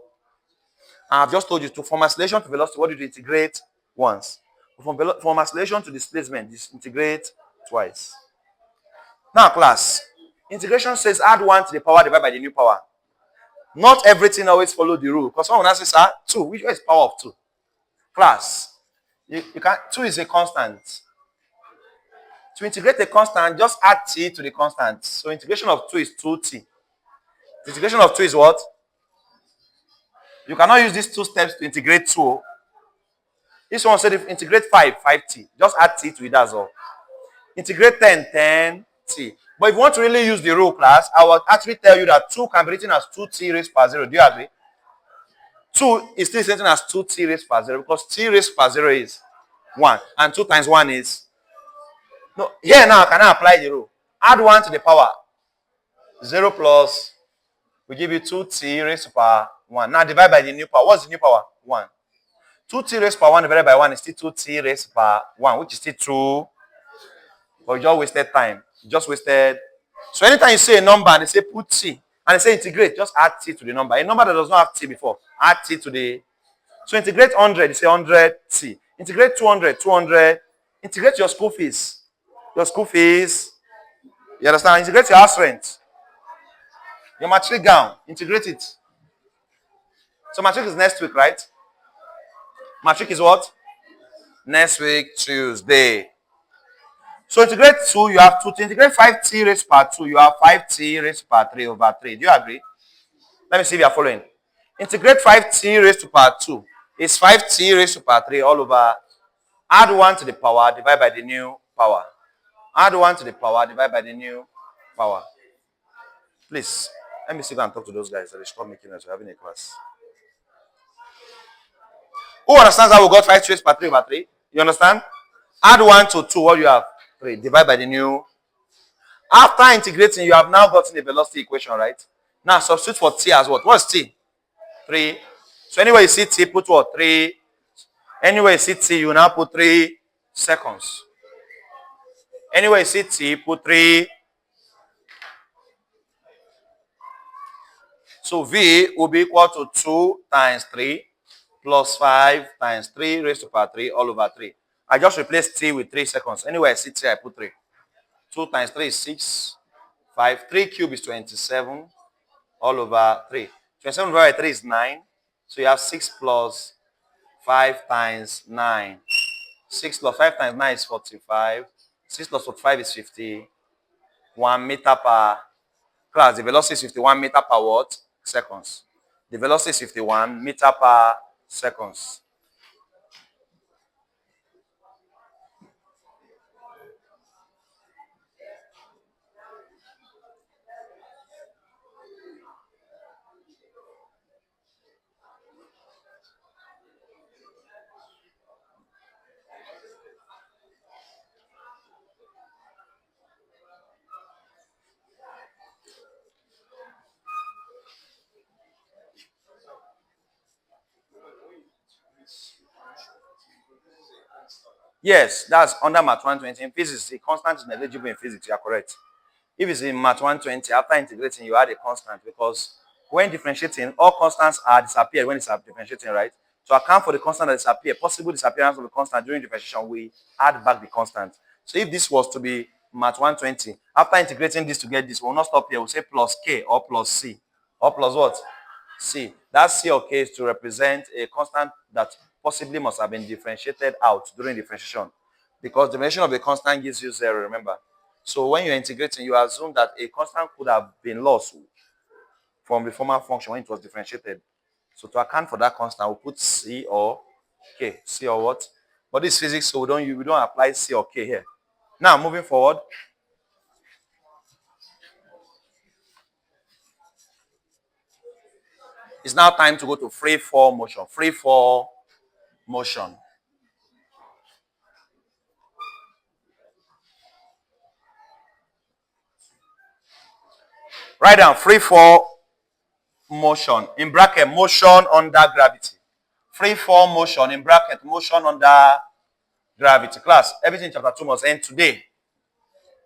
And I've just told you to from acceleration to velocity, what did you integrate once? From acceleration to displacement, integrate twice. Now, class, integration says add 1 to the power divided by the new power. Not everything always follow the rule. Because someone says 2. Which is power of 2? Class, you can 2 is a constant. To integrate a constant, just add t to the constant. So integration of 2 is 2t. The integration of 2 is what? You cannot use these 2 steps to integrate 2. This one said if integrate 5, 5t. Just add t to it as well. Integrate 10, 10t. But if you want to really use the rule, class, I will actually tell you that 2 can be written as 2t raised per 0. Do you agree? 2 is still written as 2t raised per 0 because t raised per 0 is 1. And 2 times 1 is... No, here now, can I apply the rule? Add 1 to the power. 0 plus... We give you 2t raised per 1. Now divide by the new power. What's the new power? 1. 2t raised per 1 divided by 1 is still 2t raised per 1, which is still 2. But you just wasted time. You just wasted. So anytime you say a number and they say put t, and they say integrate, just add t to the number. A number that does not have t before, add t to the. So integrate 100, you say 100 t. Integrate 200, 200. Integrate your school fees. Your school fees. You understand? Integrate your house rent. Your matric gown. Integrate it. So matric is next week, right? Matric is what? Next week, Tuesday. So integrate 2, you have 2. To integrate 5t raised to power 2, you have 5t raised to power 3 over 3. Do you agree? Let me see if you are following. Integrate 5t raised to power 2 is 5t raised to power 3 all over. Add 1 to the power, divide by the new power. Add 1 to the power, divide by the new power. Please, let me see if I can talk to those guys. They stop making us. We're having a class. Who understands how we got 5 raised to power 3 over 3? You understand? Add 1 to 2, what do you have? 3. Divide by the new. After integrating, you have now gotten a velocity equation, right? Now substitute for t as what? What's t? 3. So anywhere you see t, put what? 3. Anywhere you see t, you now put 3 seconds. Anywhere you see t, put 3. So v will be equal to 2 times 3 plus 5 times 3 raised to power 3 all over 3. I just replace t with 3 seconds. Anywhere I see t, I put 3. 2 times 3 is 6. 5. 3 cube is 27 all over 3. 27 divided by 3 is 9. So you have 6 plus 5 times 9. 6 plus 5 times 9 is 45. 6 plus 45 is 51 meter per class. The velocity is 51 meter per what? Seconds. The velocity is 51 meter per seconds. Yes, that's under Math 120. In physics, the constant is negligible in physics. You are correct. If it's in Math 120, after integrating, you add a constant because when differentiating, all constants are disappeared when it's differentiating, right? To account for the constant that disappear, possible disappearance of the constant during differentiation, we add back the constant. So if this was to be Math 120, after integrating this to get this, we'll not stop here. We'll say plus K or plus C. Or plus what? C. That C or K is to represent a constant that possibly must have been differentiated out during differentiation. Because the dimension of a constant gives you 0, remember. So when you're integrating, you assume that a constant could have been lost from the former function when it was differentiated. So to account for that constant, we'll put C or K. C or what? But this is physics, so we don't apply C or K here. Now, moving forward. It's now time to go to free fall motion. Free fall motion. Write down free fall motion. In bracket, motion under gravity. Free fall motion. In bracket, motion under gravity. Class, everything in chapter 2 must end today,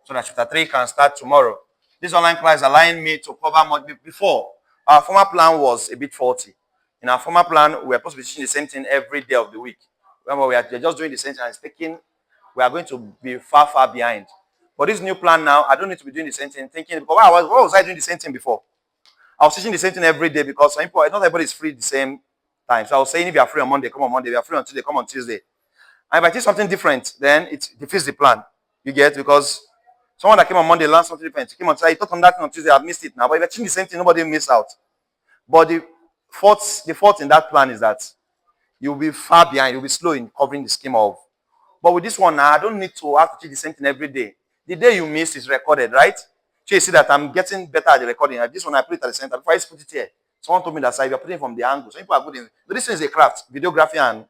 so that chapter 3 can start tomorrow. This online class is allowing me to cover much before. Our former plan was a bit faulty. In our former plan, we are supposed to be teaching the same thing every day of the week. Remember, we are just doing the same thing and it's taking, we are going to be far, far behind. But this new plan now, I don't need to be doing the same thing, thinking, because why was I doing the same thing before? I was teaching the same thing every day because some people, not everybody is free the same time. So I was saying, if you are free on Monday, come on Monday. If you are free on Tuesday, come on Tuesday. And if I teach something different, then it defeats the plan. You get? Because someone that came on Monday learned something different. He came on Tuesday, he taught on that on Tuesday, I've missed it now. But if you're teaching the same thing, nobody will miss out. But the fault in that plan is that you'll be far behind. You'll be slow in covering the scheme of. But with this one now, I don't need to have to teach the same thing every day. The day you miss is recorded, right? So you see that I'm getting better at the recording. This one I put it at the center. Before I put it here, someone told me that you're putting it from the angle. Some people are good in. This thing is a craft, videography, and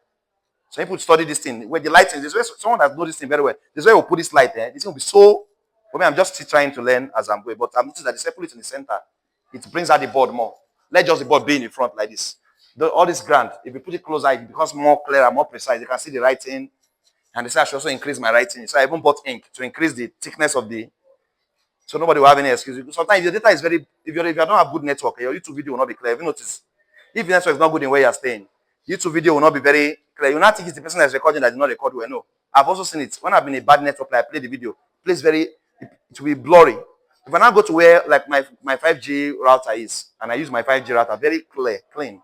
some people study this thing. Where the lighting is, someone that knows this thing very well. This way we'll put this light there. This thing will be so. For me, I'm just still trying to learn as I'm going. But I've noticed that the put it in the center, it brings out the board more. Let just the board be in the front like this. All this grand, if you put it closer, it becomes more clear, more precise. You can see the writing. And they say I should also increase my writing. So I even bought ink to increase the thickness of the So nobody will have any excuse. Sometimes if your data is very, if you don't have good network, your YouTube video will not be clear. Have you noticed? If the network is not good in where you are staying, YouTube video will not be very clear. You not think it's the person that's recording that did not record well. No. I've also seen it. When I've been in a bad network, like I play the video, it plays very, it will be blurry. If I now go to where like my 5G router is, and I use my 5G router, very clear, clean.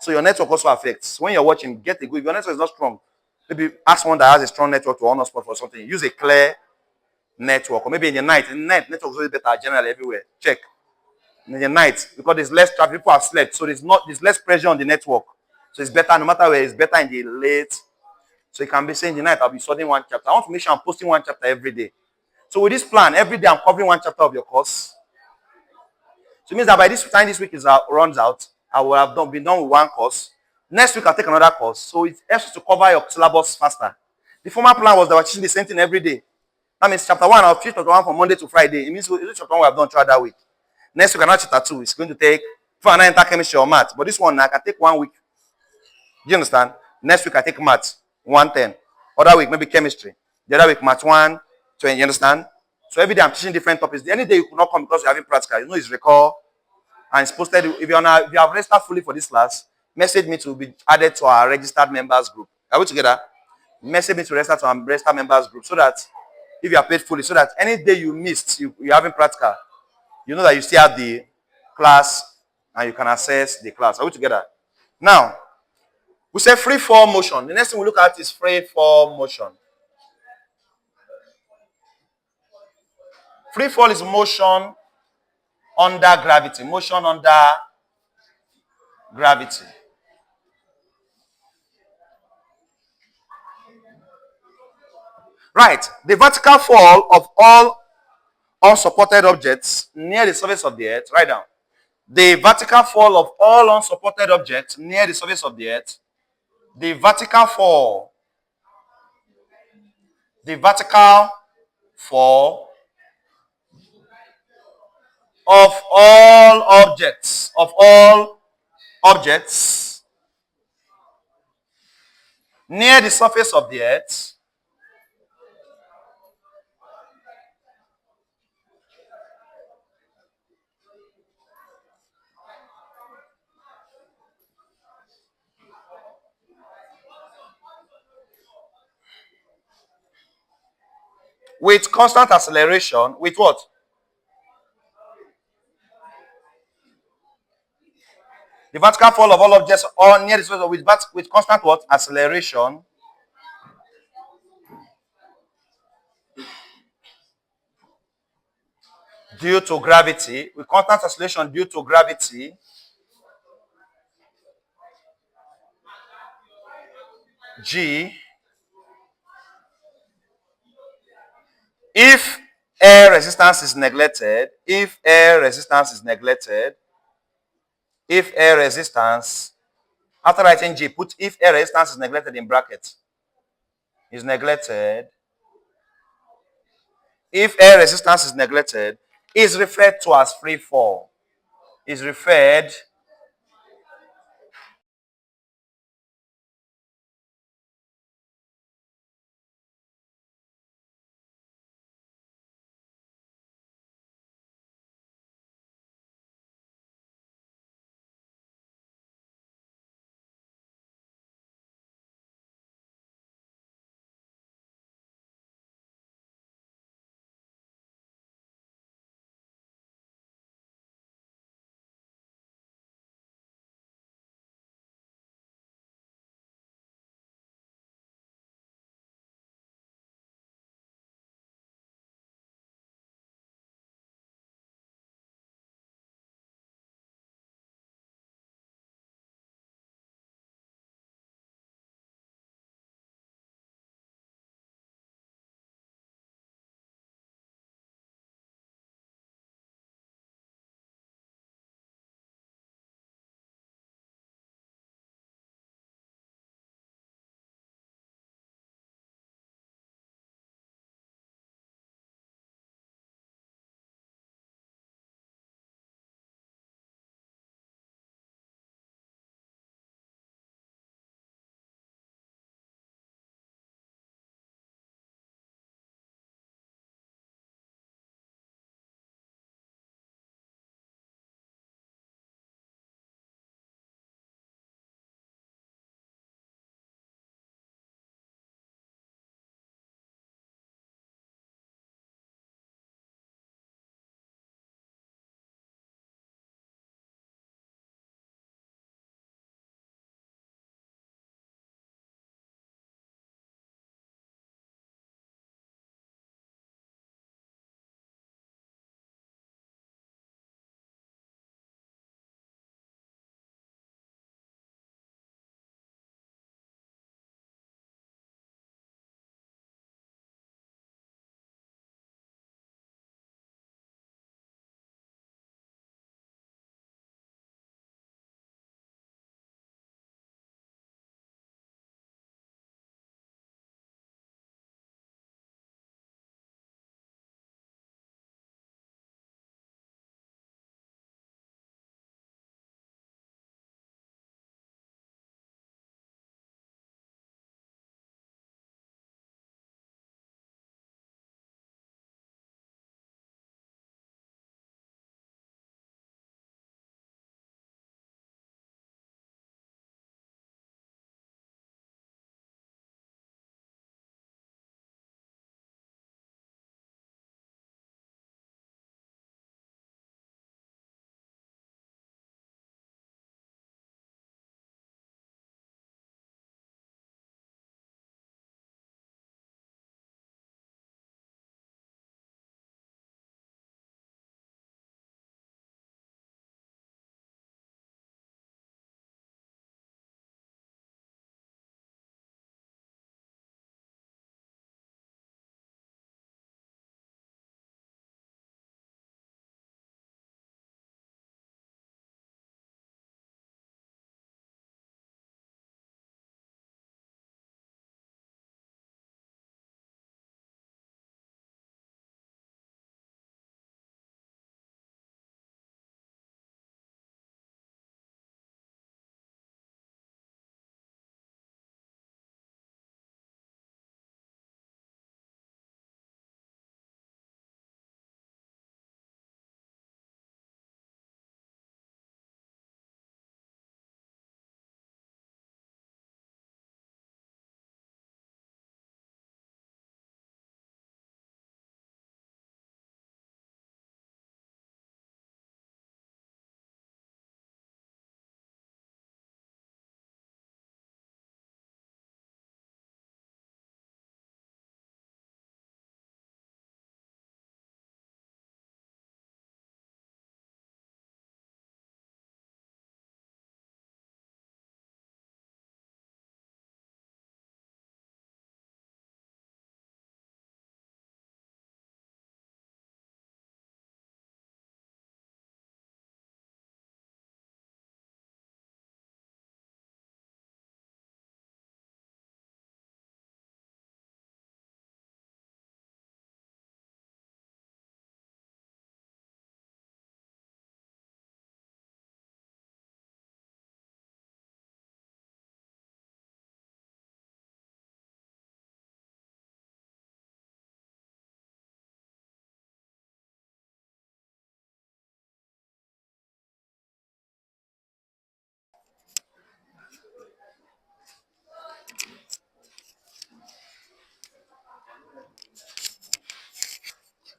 So your network also affects. When you're watching, get a good, if your network is not strong, maybe ask one that has a strong network to on hotspot for something. Use a clear network, or maybe in the night. In the night, network is always better generally everywhere. Check. In the night, because there's less traffic, people have slept, so there's less pressure on the network. So it's better no matter where, it's better in the late. So you can be saying in the night, I'll be studying one chapter. I want to make sure I'm posting one chapter every day. So with this plan, every day I'm covering one chapter of your course. So it means that by this time this week runs out, I will have been done with one course. Next week I'll take another course. So it helps you to cover your syllabus faster. The former plan was that we're teaching the same thing every day. That means chapter 1, I'll teach chapter 1 from Monday to Friday. It means chapter 1 we have done throughout that week. Next week, another chapter 2. It's going to take, if I enter chemistry or math. But this one, I can take 1 week. Do you understand? Next week, I take math, 110. Other week, maybe chemistry. The other week, math 120. You understand? So every day, I'm teaching different topics. Any day you could not come because you're having practical. You know it's record. And it's posted. If you have registered fully for this class, message me to be added to our registered members group. Are we together? Message me to register to our registered members group so that if you are paid fully, so that any day you missed, you're having practical, you know that you still have the class and you can access the class. Are we together? Now, we say free fall motion. The next thing we look at is free fall motion. Free fall is motion under gravity. Motion under gravity. Right. The vertical fall of all unsupported objects near the surface of the earth. Write down. The vertical fall of all unsupported objects near the surface of the earth. The vertical fall. The vertical fall of all objects near the surface of the earth with constant acceleration. With what? The vertical fall of all objects or near the surface of with constant what? Acceleration due to gravity. With constant acceleration due to gravity. G. If air resistance is neglected, if air resistance is neglected, if air resistance, after writing G, put if air resistance is neglected in brackets. Is neglected. If air resistance is neglected, is referred to as free fall. Is referred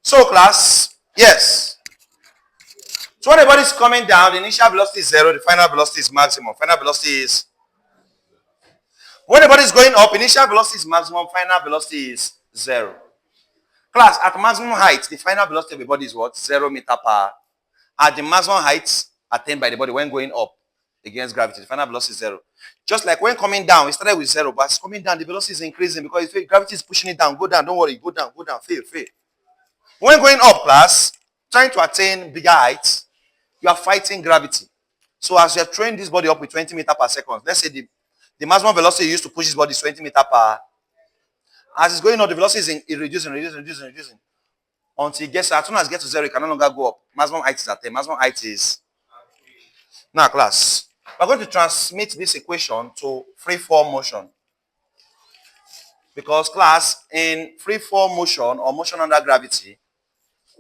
So class, yes. So when the body is coming down, the initial velocity is 0, the final velocity is maximum. Final velocity is, when the body is going up, initial velocity is maximum, final velocity is 0. Class, at maximum height, the final velocity of the body is what? 0 meter per hour. At the maximum height attained by the body when going up against gravity, the final velocity is 0. Just like when coming down, it started with 0, but it's coming down, the velocity is increasing because gravity is pushing it down. Go down, don't worry, go down, fail. When going up, class, trying to attain bigger heights, you are fighting gravity. So as you are throwing this body up with 20 meters per second, let's say the maximum velocity you use to push this body is 20 meters per hour. As it's going up, the velocity is reducing. Until it gets, as soon as it gets to 0, it can no longer go up. Maximum height is at 10. Maximum height is... Now, class, we're going to transmit this equation to free fall motion. Because, class, in free fall motion or motion under gravity,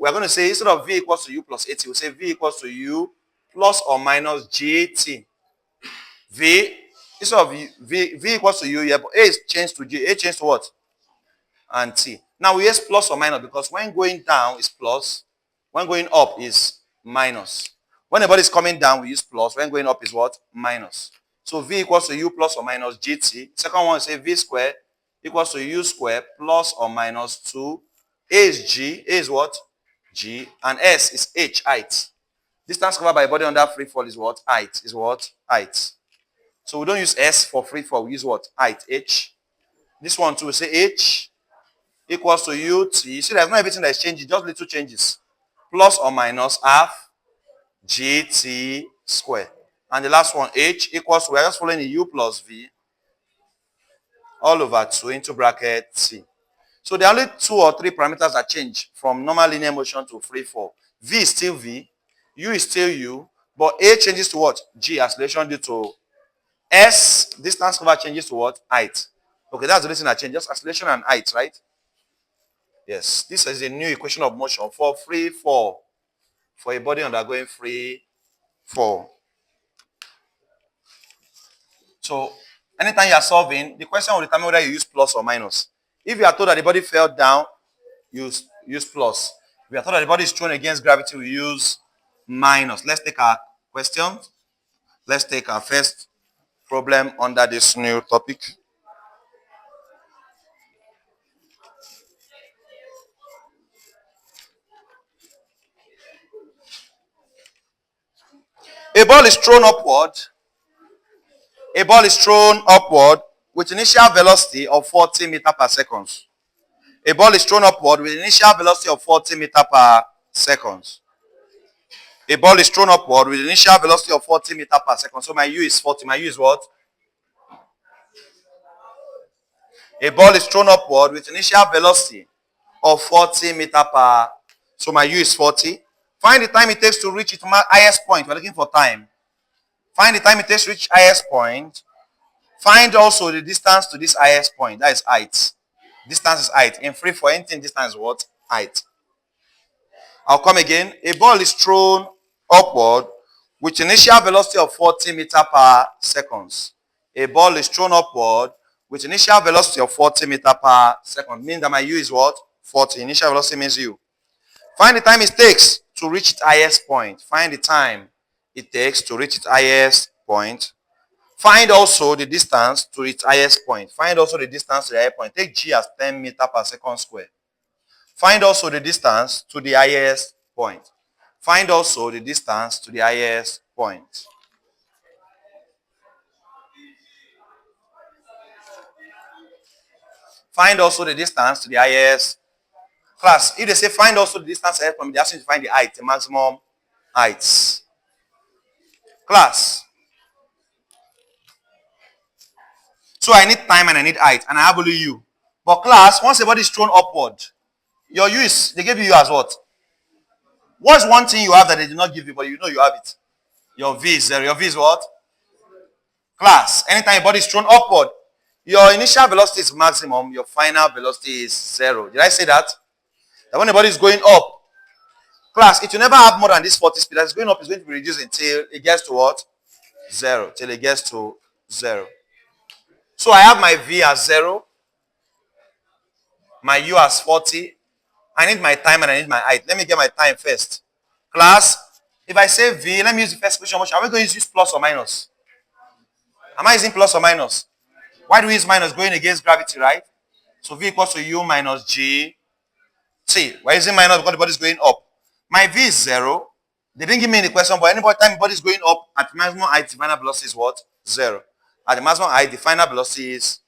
we're going to say instead of V equals to U plus AT, we'll say V equals to U plus or minus GT. V, instead of V equals to U, yeah, but A is changed to G. A changed to what? And T. Now we use plus or minus because when going down is plus, when going up is minus. When the body is coming down, we use plus. When going up is what? Minus. So V equals to U plus or minus GT. Second one, say V squared equals to U squared plus or minus 2. A is G. A is what? G. And S is H, height. Distance covered by body under free fall is what? Height. Is what? Height. So we don't use S for free fall. We use what? Height. H. This one too, we say H equals to UT. You see, there's not everything that is changing, just little changes. Plus or minus half GT square. And the last one, H equals to, we're just following the U plus V all over 2 into bracket T. So there are only 2 or 3 parameters that change from normal linear motion to free fall. V is still V, U is still U, but A changes to what? G, acceleration due to S, distance covered changes to what? Height. Okay, that's the reason I change, just acceleration and height, right? Yes, this is a new equation of motion for free fall, for a body undergoing free fall. So, anytime you are solving, the question will determine whether you use plus or minus. If you are told that the body fell down, use plus. If you are told that the body is thrown against gravity, we use minus. Let's take our question. Let's take our first problem under this new topic. A ball is thrown upward. A ball is thrown upward with initial velocity of 40 meters per second. A ball is thrown upward with initial velocity of 40 meters per second. A ball is thrown upward with initial velocity of 40 meters per second. So my U is 40. My U is what? A ball is thrown upward with initial velocity of 40 meters per. So my U is 40. Find the time it takes to reach its highest point. We're looking for time. Find the time it takes to reach highest point. Find also the distance to this highest point. That is height. Distance is height. In free for anything, distance is what? Height. I'll come again. A ball is thrown upward with initial velocity of 40 meters per second. A ball is thrown upward with initial velocity of 40 meters per second. Meaning that my U is what? 40. Initial velocity means U. Find the time it takes to reach its highest point. Find the time it takes to reach its highest point. Find also the distance to its highest point. Find also the distance to the highest point. Take G as 10 meters per second square. Find also the distance to the highest point. Find also the distance to the highest point. Find also the distance to the highest. Class, if they say find also the distance to the highest point, they ask you to find the height, the maximum heights. Class. So I need time and I need height, and I have only U. But class, once the body is thrown upward, your U is, they gave you as what? What's one thing you have that they did not give you, but you know you have it? Your V is 0. Your V is what? Class, anytime your body is thrown upward, your initial velocity is maximum, your final velocity is 0. Did I say that? That when the body is going up, class, it will never have more than this 40 speed. As it's going up, it's going to be reduced until it gets to what? 0. Till it gets to 0. So I have my V as 0, my U as 40, I need my time and I need my height. Let me get my time first. Class, if I say V, let me use the first equation. Are we going to use plus or minus? Am I using plus or minus? Why do we use minus? Going against gravity, right? So V equals to U minus G T. We're using minus because the body is going up. My V is 0. They didn't give me any question, but any time the body is going up, at maximum height, the final velocity is what? 0. At the maximum height, the final velocity is,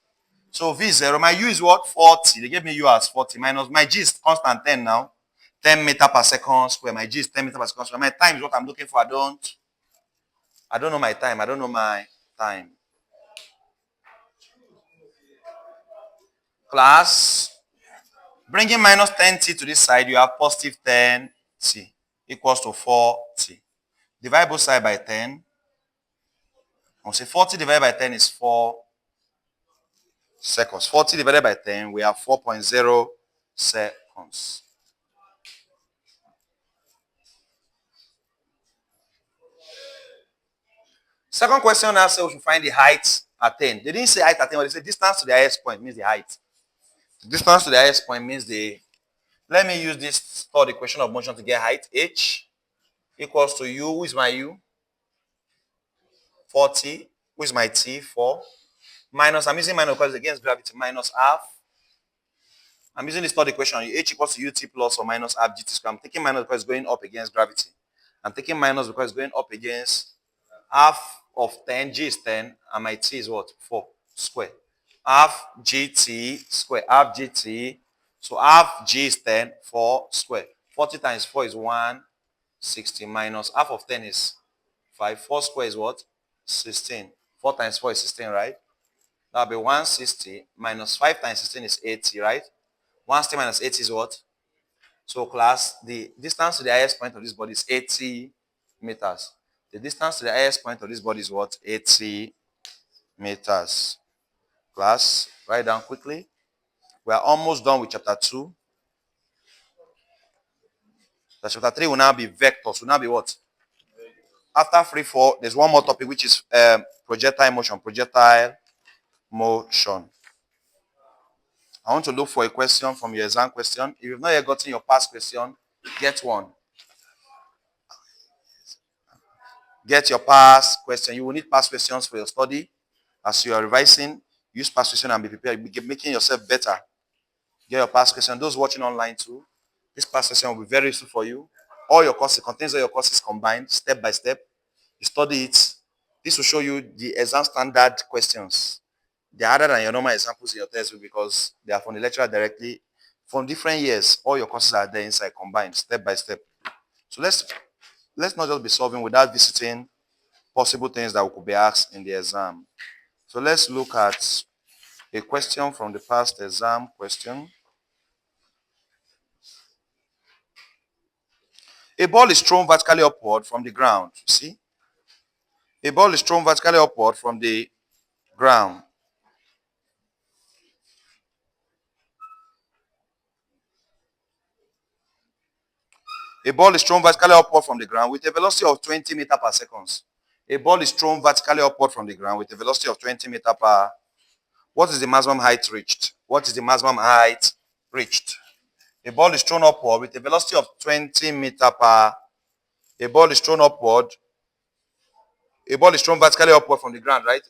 so V is 0. My U is what? 40. They gave me U as 40 minus, my G is constant 10 now. 10 meter per second square. My G is 10 meter per second square. My time is what I'm looking for. I don't know my time. I don't know my time. Class, bringing minus 10t to this side, you have positive 10t equals to 4t. Divide both sides by 10. I'll say 40 divided by 10 is 4 seconds. 40 divided by 10, we have 4.0 seconds. Second question now says we should find the height at 10. They didn't say height at 10, but they said distance to the highest point means the height. Distance to the highest point means let me use this third equation of motion to get height. H equals to U. Who is my U? 40. Who is my T? 4. Minus, I'm using minus because it's against gravity. Minus half. I'm using this third equation. H equals to UT plus or minus half GT square. I'm taking minus because it's going up against gravity. I'm taking minus because it's going up against half of 10. G is 10. And my T is what? 4 square. Half GT square. Half GT. So half G is 10. 4 square. 40 times 4 is 160 minus half of 10 is 5. 4 square is what? 16. 4 times 4 is 16, right? That'll be 160 minus 5 times 16 is 80, right? 160 minus 80 is what? So class, the distance to the highest point of this body is 80 meters. The distance to the highest point of this body is what? 80 meters. Class, write down quickly. We are almost done with chapter 2. The chapter 3 will now be vectors. Will now be what? After 3, 4, there's one more topic which is projectile motion. Projectile motion. I want to look for a question from your exam question. If you've not yet gotten your past question, get one. Get your past question. You will need past questions for your study. As you are revising, use past question and be prepared. Be making yourself better. Get your past question. Those watching online too, this past question will be very useful for you. All your courses, contains all your courses combined, step by step. You study it. This will show you the exam standard questions. They are other than your normal examples in your textbook because they are from the lecturer directly. From different years, all your courses are there inside combined, step by step. So let's not just be solving without visiting possible things that could be asked in the exam. So let's look at a question from the past exam question. A ball is thrown vertically upward from the ground. See? A ball is thrown vertically upward from the ground. A ball is thrown vertically upward from the ground with a velocity of 20 meters per second. A ball is thrown vertically upward from the ground with a velocity of 20 meters per. What is the maximum height reached? What is the maximum height reached? A ball is thrown upward with a velocity of 20 meters per. A ball is thrown upward. A ball is thrown vertically upward from the ground, right?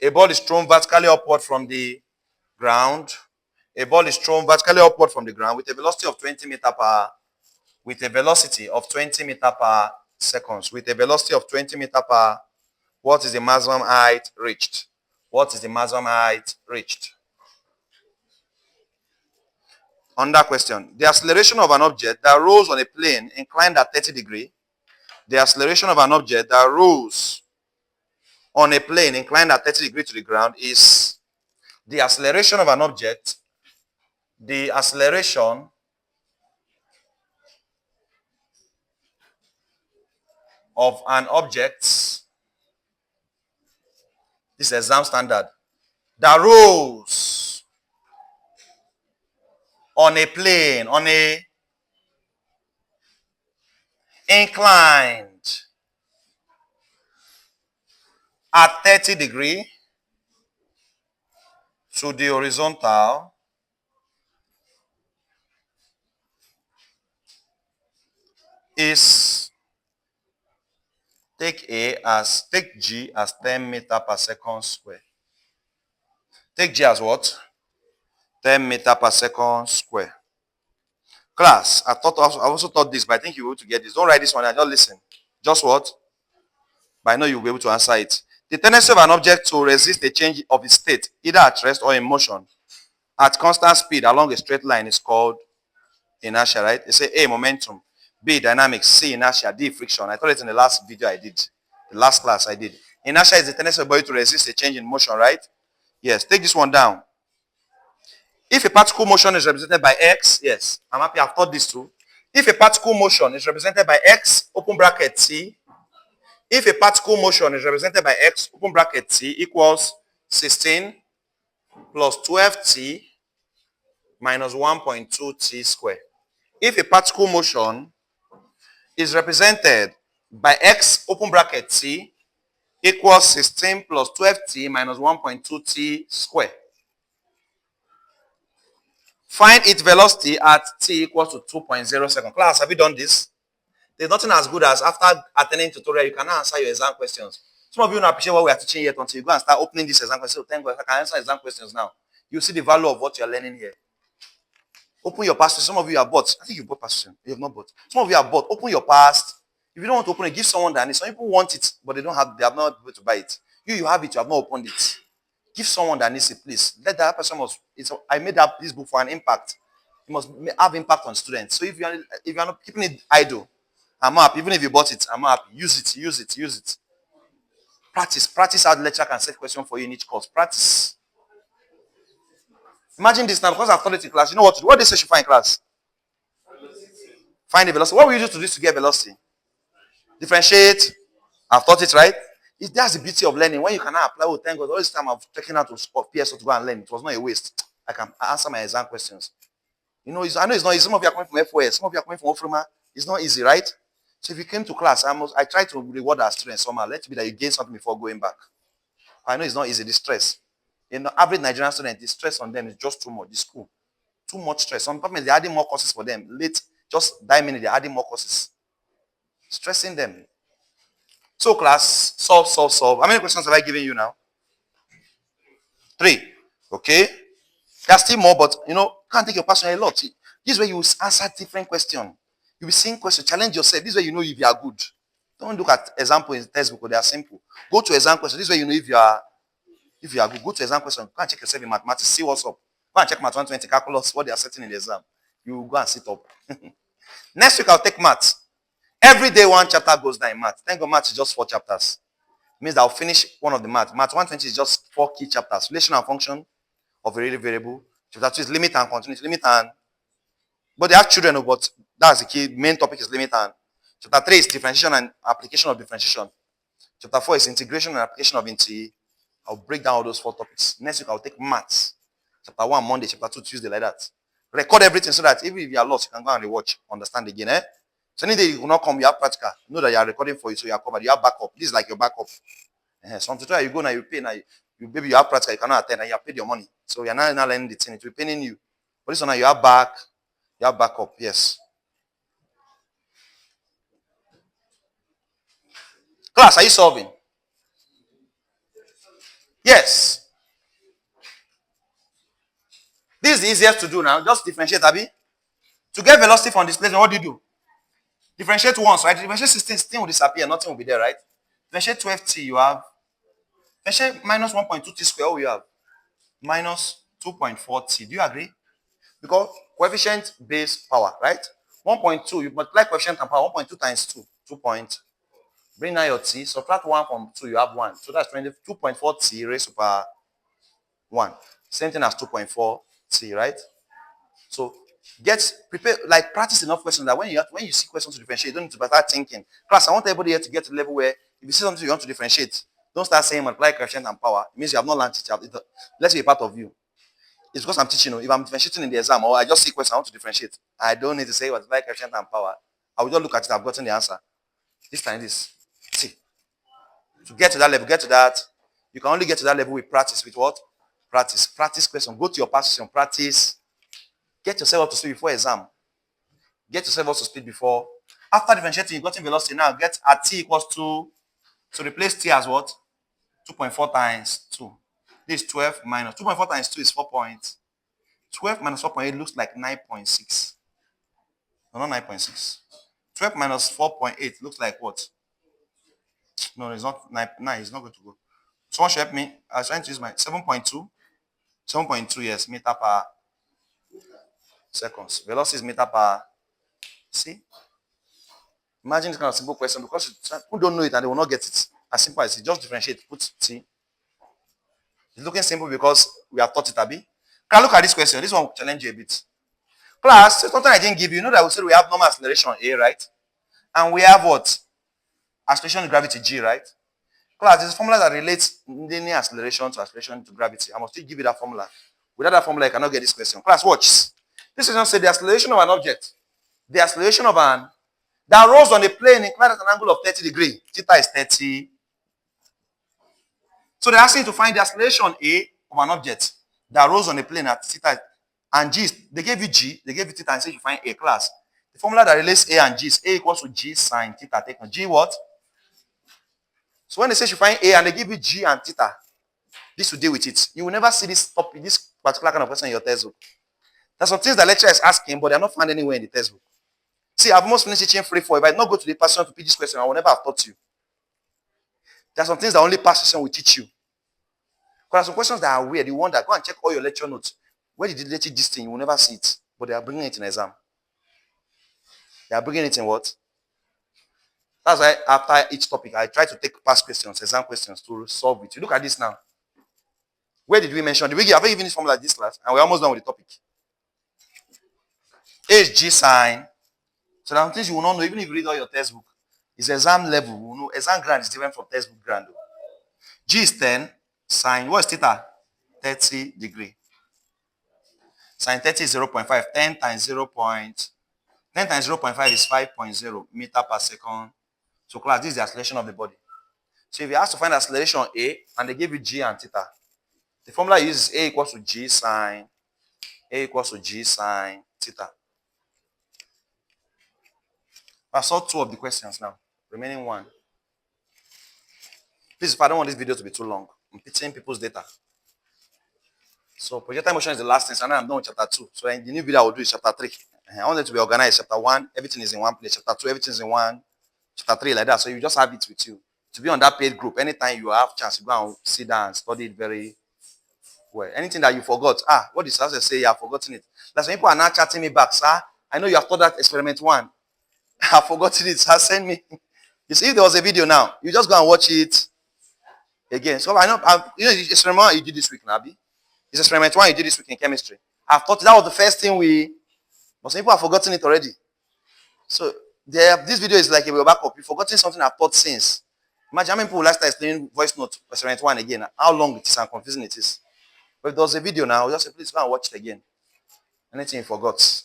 A ball is thrown vertically upward from the ground. A ball is thrown vertically upward from the ground with a velocity of 20 meters per. With a velocity of 20 meters per seconds. With a velocity of 20 meters per. What is the maximum height reached? What is the maximum height reached? On that question, the acceleration of an object that rolls on a plane inclined at 30 degrees. The acceleration of an object that rolls on a plane inclined at 30 degrees to the ground is the acceleration of an object. The acceleration of an object, this is exam standard, that rolls on a plane, on a inclined at 30 degrees to the horizontal is take G as 10 meter per second square. Take G as what? 10 meter per second square. Class, I also thought this, but I think you'll be able to get this. Don't write this one, just listen. Just what? But I know you'll be able to answer it. The tendency of an object to resist a change of its state, either at rest or in motion, at constant speed along a straight line is called inertia, right? They say A, momentum, B, dynamics, C, inertia, D, friction. I taught it in the last video I did, the last class I did. Inertia is the tendency of a body to resist a change in motion, right? Yes, take this one down. If a particle motion is represented by X, yes, I'm happy I've taught this too. If a particle motion is represented by X, open bracket T, if a particle motion is represented by X, open bracket T, equals 16 plus 12T minus 1.2T squared. If a particle motion is represented by X, open bracket T, equals 16 plus 12T minus 1.2T squared. Find its velocity at T equals to 2.0 seconds. Class, have you done this? There's nothing as good as after attending tutorial, you can now answer your exam questions. Some of you don't appreciate what we are teaching yet until you go and start opening this exam question. So thank God, I can answer exam questions now. You see the value of what you're learning here. Open your past. Some of you are bought. I think you bought past. You have not bought. Some of you are bought. Open your past. If you don't want to open it, give someone that needs. Some people want it, but they have not been able to buy it. You have it, you have not opened it. Give someone that needs it, please. Let that person I made up this book for an impact. It must have impact on students. So if you are not keeping it idle, I'm up. Even if you bought it, I'm up. Use it. Practice how the lecturer can set question for you in each course. Practice. Imagine this now, because I've taught it in class. You know what to do? What they say you find in class? Find the velocity. What will you use to this to get velocity? Differentiate. I've taught it, right? That's the beauty of learning. When you cannot apply, oh, thank God, all this time I've taken out of PSO to go and learn. It was not a waste. I can answer my exam questions. I know it's not easy. Some of you are coming from FOS. Some of you are coming from Ofruma. It's not easy, right? So if you came to class, I try to reward our students somehow. Let it be that you gain something before going back. I know it's not easy, the stress. Average Nigerian student, the stress on them is just too much. The school. Too much stress. Some departments, they're adding more courses for them. Late, just die minute, they're adding more courses. Stressing them. So class, solve. How many questions have I given you now? 3. Okay. There's still more, but can't take your passion a lot. This way you will answer different questions. You'll be seeing questions, challenge yourself. This way you know if you are good. Don't look at example in textbook, they are simple. Go to exam question. This way you know if you are good. Go to exam question. Go and check yourself in mathematics. See what's up. Go and check math 120 calculus, what they are setting in the exam. You go and sit up. Next week I'll take maths. Every day one chapter goes down in math. Thank God math is just 4 chapters. It means I'll finish one of the math. Math 120 is just 4 key chapters. Relation and function of a real variable. Chapter 2 is limit and continuity. But they have children, but that's the key. Main topic is limit and. Chapter 3 is differentiation and application of differentiation. Chapter 4 is integration and application of integration. I'll break down all those 4 topics. Next week I'll take maths. Chapter 1 Monday, chapter 2 Tuesday, like that. Record everything so that even if you are lost, you can go and rewatch, understand again. So any day you will not come, you have practical. Know that you are recording for you, so you are covered. You have backup. This is like your backup. Some tutorial you go now, you pay now. Maybe you have practical, you cannot attend, and you have paid your money. So you're not learning the thing. It will be paying you. But this one now you have backup. Yes. Class, are you solving? Yes. This is the easiest to do now. Just differentiate, Abby. To get velocity from displacement, what do? Differentiate once, right? Differentiate 16 will disappear, nothing will be there, right? Differentiate 12t, you have. Differentiate minus 1.2t square, what you have? Minus 2.4t. Do you agree? Because coefficient base power, right? 1.2, you multiply coefficient and power, 1.2 times 2, 2 point. Bring down your t, subtract 1 from 2, you have 1. So that's 2.4t raised to power 1. Same thing as 2.4t, right? So prepare, like practice enough questions that when you see questions to differentiate, you don't need to start thinking. Class, I want everybody here to get to the level where if you see something you want to differentiate, don't start saying multiply coefficient and power. It means you have not learned it. Let's be a part of you. It's because I'm teaching you. If I'm differentiating in the exam or I just see questions, I want to differentiate. I don't need to say multiply coefficient and power. I will just look at it, I've gotten the answer. This time this. See. To get to that level, you can only get to that level with practice. With what? Practice. Practice question. Go to your past question. Practice. Get yourself up to speed before exam. Get yourself up to speed before. After differentiating, you got in velocity. Now get at t equals 2. So replace t as what? 2.4 times 2. This is 12 minus 2.4 times 2 is 4 points. 12 minus 4.8 looks like 9.6. No, not 9.6. 12 minus 4.8 looks like what? No, it's not 9. It's not going to go. Someone should help me. I was trying to use my 7.2. 7.2, yes, meter per seconds. Velocity is meter per. See? Imagine this kind of simple question because who don't know it and they will not get it. As simple as it. Just differentiate. Put T. It's looking simple because we have taught it a bit. Can I look at this question? This one will challenge you a bit. Class, something I didn't give you. You know that we said we have normal acceleration A, right? And we have what? Acceleration to gravity G, right? Class, there's a formula that relates linear acceleration to acceleration to gravity. I must still give you that formula. Without that formula, you cannot get this question. Class, watch. This is not say the acceleration of an object. The acceleration of an that rolls on a plane inclined at an angle of 30 degrees. Theta is 30. So they're asking you to find the acceleration A of an object that rolls on a plane at theta and G. They gave you G, they gave you theta and say you find A. Class. The formula that relates A and G is A equals to G sine theta taken. G what? So when they say you find A and they give you G and theta, this will deal with it. You will never see this topic, this particular kind of question in your textbook. There's some things the lecturer is asking, but they're not found anywhere in the textbook. See, I've almost finished teaching free for. If I did not go to the person to pick this question, I will never have taught you. There are some things that only past session will teach you. There are some questions that are weird. You wonder, go and check all your lecture notes. Where did they teach this thing? You will never see it. But they are bringing it in exam. They are bringing it in what? That's why after each topic, I try to take past questions, exam questions to solve it. You look at this now. Where did we mention? Did we have even this formula this class? And we're almost done with the topic. HG sine. So there are things you will not know, even if you read all your textbook. It's exam level. You know, exam grade is different from textbook grade. G is 10. Sine, what is theta? 30 degree. Sine 30 is 0.5. 10 times 10 times 0.5 is 5.0 meter per second. So class, this is the acceleration of the body. So if you ask to find acceleration A and they give you G and theta, the formula you use is A equals to G sine theta. I saw 2 of the questions now. Remaining 1. Please, if I don't want this video to be too long, I'm pitching people's data. So projectile motion is the last thing. So now I'm done with chapter 2. So the new video I will do is chapter 3. I want it to be organized. Chapter 1, everything is in one place. Chapter 2, everything is in one. Chapter 3, like that. So you just have it with you. To be on that paid group, anytime you have chance, you go and sit down and study it very well. Anything that you forgot, what did Sir say? You have forgotten it. That's when people are now chatting me back, sir. I know you have taught that experiment 1. I've forgotten it. Sir, send me. You see, if there was a video now, you just go and watch it again. So I know, you know, experiment 1 you did this week, Nabi. It's experiment 1 you did this week in chemistry. I've thought that was the first thing but some people have forgotten it already. So this video is like a backup. You've forgotten something I've taught since. Imagine how many people will start explaining voice note experiment 1 again, how long it is and confusing it is. But if there was a video now, just say, please go and watch it again. Anything you forgot.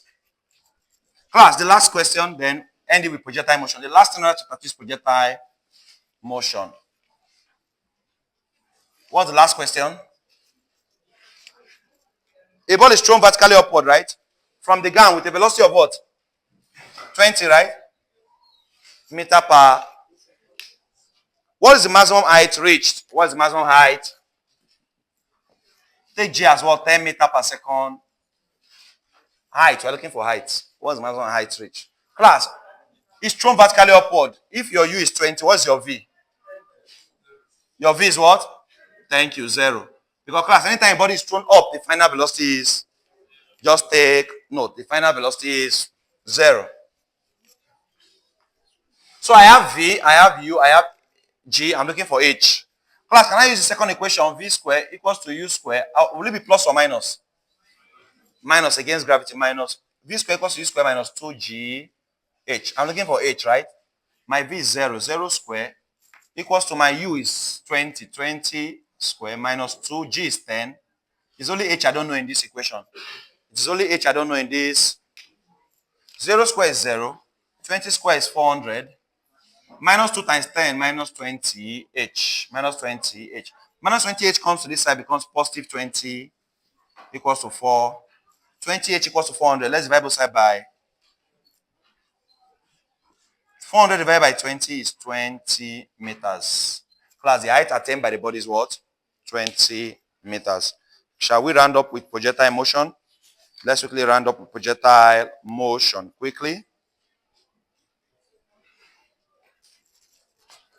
Class, the last question, then ending with projectile motion. The last thing I have to practice projectile motion. What's the last question? A ball is thrown vertically upward, right? From the ground with a velocity of what? 20, right? Meter per. What is the maximum height reached? What is the maximum height? Take G as well, 10 meter per second. Height, we're looking for height. What is the maximum height reached? Class, it's thrown vertically upward. If your U is 20, what's your V? Your V is what? Thank you, 0. Because class, anytime a body is thrown up, the final velocity is, just take note, the final velocity is 0. So I have V, I have U, I have G, I'm looking for H. Class, can I use the second equation? V square equals to U square. Will it be plus or minus? Minus against gravity, minus. V square equals to U square minus 2G H. I'm looking for H, right? My V is 0. 0 square equals to my U is 20. 20 square minus 2G is 10. It's only H I don't know in this equation. It's only H I don't know in this. 0 square is 0. 20 square is 400. Minus 2 times 10 minus 20H. Minus 20H. Minus 20H comes to this side, becomes positive 20 equals to 4. 20H equals to 400. Let's divide both side by 400 divided by 20 is 20 meters. Plus the height attained by the body is what? 20 meters. Shall we round up with projectile motion? Let's quickly round up with projectile motion quickly.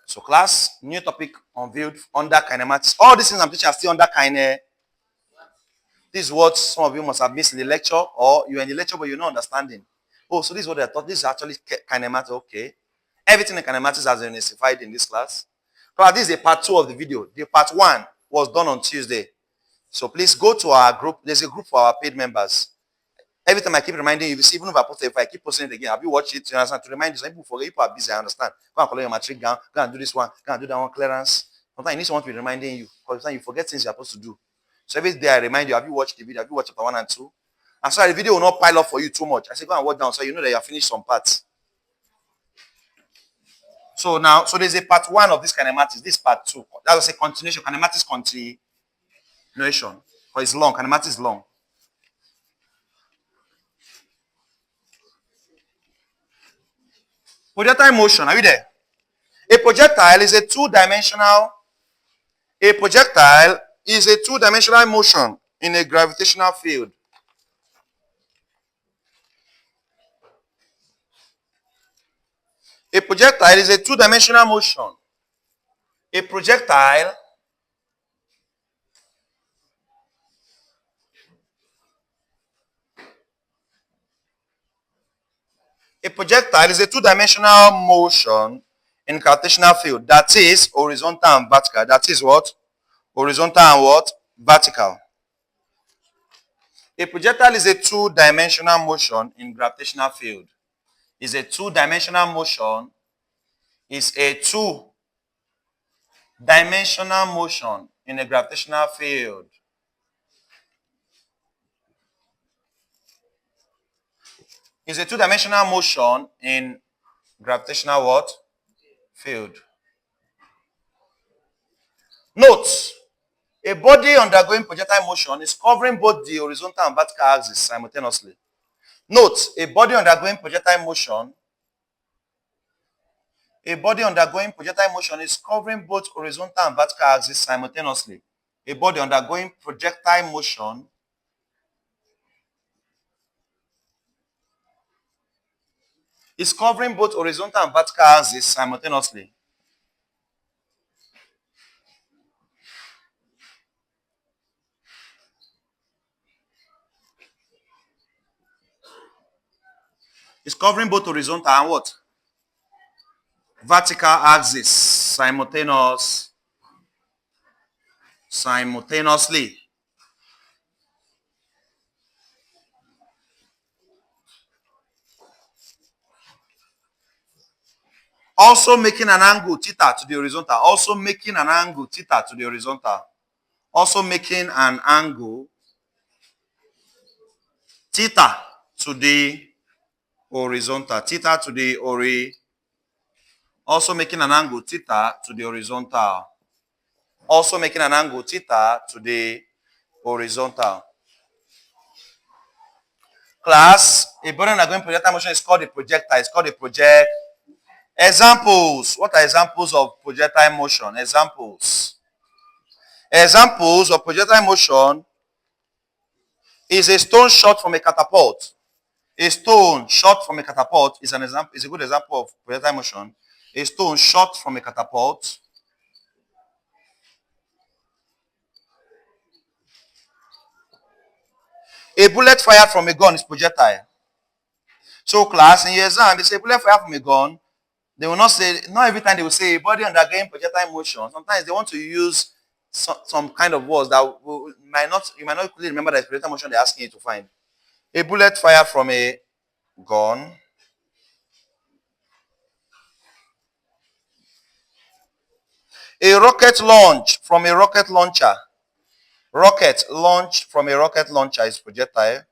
So class, new topic unveiled under kinematics. All these things I'm teaching are still under kine. This is what some of you must have missed in the lecture, or you're in the lecture but you're not understanding. Oh, so this is what I thought. This is actually kinematics. Okay. Everything in kinematics has been specified in this class. Class, this is a part 2 of the video. The part 1 was done on Tuesday. So please go to our group. There's a group for our paid members. Every time I keep reminding you, you see, even if I post it, if I keep posting it again, have you watched it? You understand? To remind you, some people forget, people are busy, I understand. Go and collect your matric gown, go and do this one, go and do that one, clearance. Sometimes you need someone to be reminding you, because sometimes you forget things you're supposed to do. So every day I remind you, have you watched the video? Have you watched chapter 1 and 2? I'm sorry, the video will not pile up for you too much. I say go and watch down so you know that you have finished some parts. So now, so there's a part 1 of this kinematics, this part 2. That was a continuation, kinematics continuation. Because it's long, kinematics is long. Projectile motion, are you there? A projectile is a two-dimensional motion in a gravitational field. A projectile is a two-dimensional motion. A projectile is a two-dimensional motion in gravitational field. That is horizontal and vertical. That is what? Horizontal and what? Vertical. A projectile is a two-dimensional motion in gravitational field. Is a two-dimensional motion. Is a two-dimensional motion in a gravitational field. Is a two-dimensional motion in gravitational what? Field. Note, a body undergoing projectile motion is covering both the horizontal and vertical axis simultaneously. Note, a body undergoing projectile motion is covering both horizontal and vertical axis simultaneously. A body undergoing projectile motion is covering both horizontal and vertical axis simultaneously. It's covering both horizontal and what? Vertical axis simultaneously. Also making an angle theta to the horizontal. Also making an angle theta to the horizontal. Also making an angle theta to the horizontal. Theta to the also making an angle theta to the horizontal. Also making an angle theta to the horizontal. Class, a body undergoing projectile motion is called a projectile. It's called a project. Examples. What are examples of projectile motion? Examples. Examples of projectile motion is a stone shot from a catapult. A stone shot from a catapult is an example. Is a good example of projectile motion. A stone shot from a catapult. A bullet fired from a gun is projectile. So class, in your exam, they say bullet fired from a gun. They will not say, not every time they will say body undergoing projectile motion. Sometimes they want to use some kind of words that you might not quickly remember that projectile motion they're asking you to find. A bullet fired from a gun. A rocket launch from a rocket launcher. Rocket launched from a rocket launcher is projectile.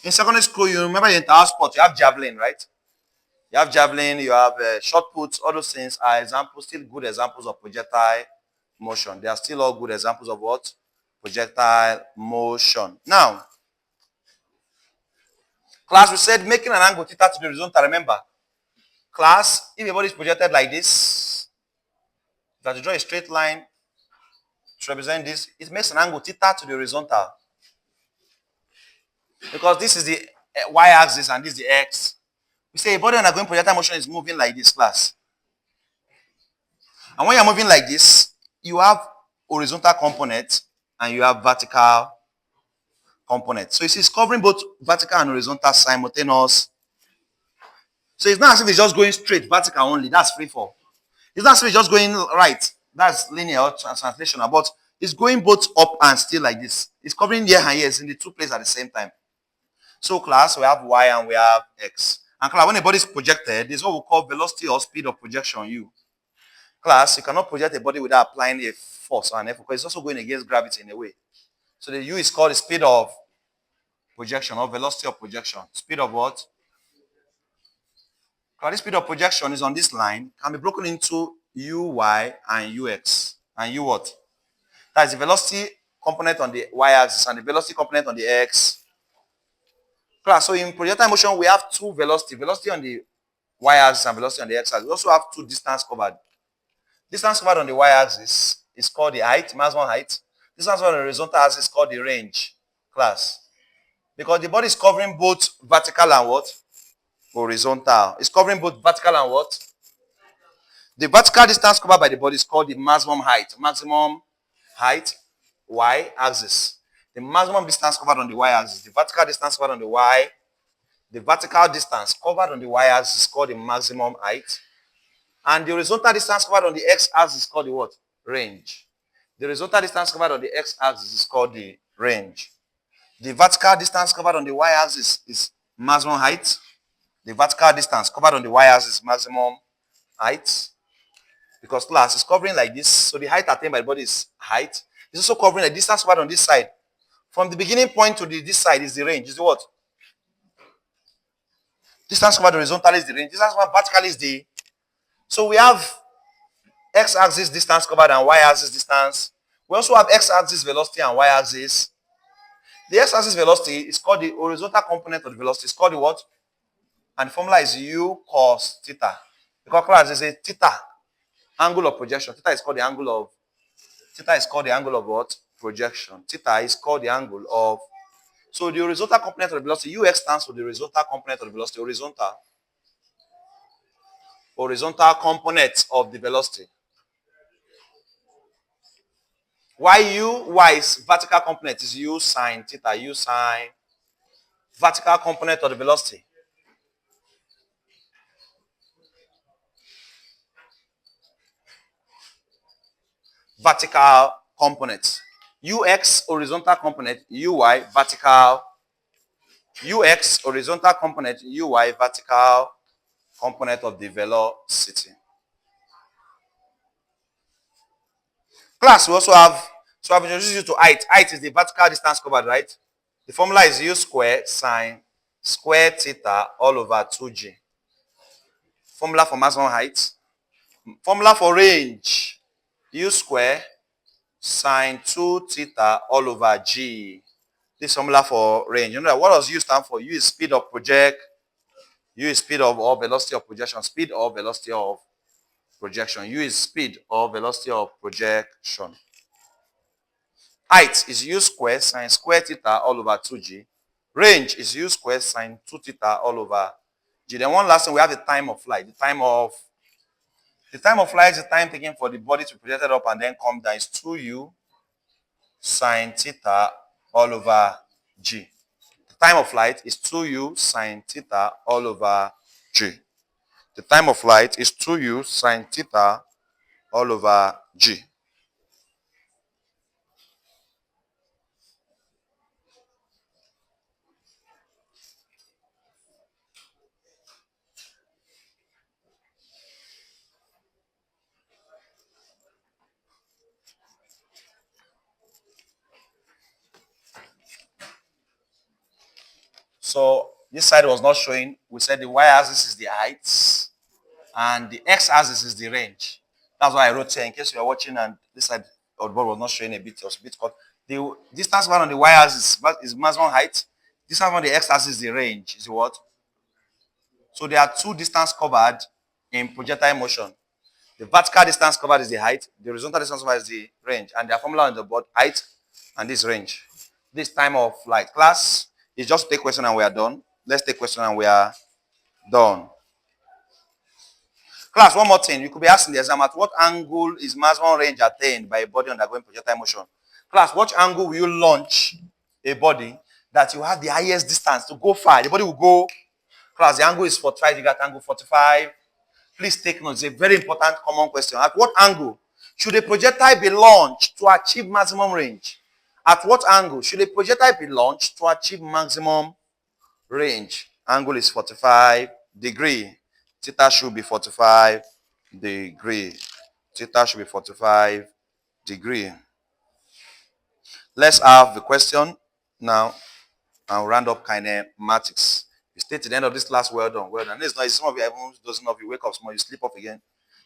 In secondary school, you remember in our sport, you have javelin, right? You have javelin, you have shot put, all those things are examples, still good examples of projectile motion. They are still all good examples of what? Projectile motion. Now, class, we said making an angle theta to the horizontal. Remember, class, if your body is projected like this, that you draw a straight line to represent this, it makes an angle theta to the horizontal. Because this is the y-axis and this is the x. We say a body undergoing projectile motion is moving like this, class. And when you're moving like this, you have horizontal component and you have vertical component. So you see, it's covering both vertical and horizontal simultaneous. So it's not as if it's just going straight, vertical only. That's free fall. It's not as if it's just going right. That's linear or translational. But it's going both up and still like this. It's covering here and here. It's in the two places at the same time. So class, we have y and we have x. And class, when a body is projected, this is what we call velocity or speed of projection, u. Class, you cannot project a body without applying a force or an effort because it's also going against gravity in a way. So the u is called the speed of projection or velocity of projection. Speed of what? Because the speed of projection is on this line, can be broken into uy and ux. And u what? That is the velocity component on the y-axis and the velocity component on the x. Class, so in projectile motion, we have two velocity. Velocity on the y-axis and velocity on the x-axis. We also have two distance covered. Distance covered on the y-axis is called the height, maximum height. Distance covered on the horizontal axis is called the range. Class. Because the body is covering both vertical and what? Horizontal. It's covering both vertical and what? The vertical distance covered by the body is called the maximum height. Maximum height, y-axis. The maximum distance covered on the y-axis. The vertical distance covered on the y. The vertical distance covered on the y-axis is called the maximum height. And the horizontal distance covered on the x-axis is called the what? Range. The horizontal distance covered on the x-axis is called the range. The vertical distance covered on the y-axis is maximum height. The vertical distance covered on the y-axis is maximum height. Because class is covering like this. So the height attained by the body is height. It's also covering the distance covered on this side. From the beginning point to this side is the range. Is the what? Distance covered horizontally is the range. Distance covered vertically is the. So we have x-axis distance covered and y-axis distance. We also have x-axis velocity and y-axis. The x-axis velocity is called the horizontal component of the velocity. It's called the what? And the formula is u cos theta. Because class is a theta angle of projection. Theta is called the angle of what? Projection. Theta is called the angle of. So the horizontal component of the velocity, ux stands for the horizontal component of the velocity. Horizontal component of the velocity. Y is vertical component is u sine theta, u sine vertical component of the velocity. Vertical component. Ux horizontal component, uy vertical. Ux horizontal component, uy vertical component of the velocity. Class, we also have, so I've introduced you to height. Height is the vertical distance covered, right? The formula is u square sine square theta all over 2g. Formula for maximum height. Formula for range. U square sine 2 theta all over g. This formula for range. You know what does u stand for? U is speed of project. U is speed of or velocity of projection. Speed or velocity of projection. U is speed or velocity of projection. Height is u square sine square theta all over 2g. Range is u square sine 2 theta all over g. Then one last thing, we have the time of flight. The time of flight is the time taken for the body to be projected up and then come down. Is 2u sine theta all over g. The time of flight is 2u sine theta all over g. The time of flight is 2u sine theta all over g. So This side was not showing. We said the y-axis is the height and the x-axis is the range. That's why I wrote here in case you are watching and this side of the board was not showing a bit, it was a bit cut. The distance one on the y-axis is maximum height. Distance on the x-axis is the range. Is what? So there are two distances covered in projectile motion. The vertical distance covered is the height. The horizontal distance covered is the range. And their formula on the board, height and this range. This time of flight. Class is just take question and we are done. Let's take question and we are done. Class, one more thing. You could be asking the exam at what angle is maximum range attained by a body undergoing projectile motion? Class, what angle will you launch a body that you have the highest distance to go far? The body will go. Class, the angle is 45. You got angle 45. Please take note. It's a very important common question. At what angle should a projectile be launched to achieve maximum range? At what angle should a projectile be launched to achieve maximum range? Angle is 45 degrees. Theta should be 45 degrees. Theta should be 45 degrees. Let's have the question now and round up kinematics. You stay to the end of this class, well done, well done. It's not, some of you, even doesn't know if you wake up small, you sleep off again.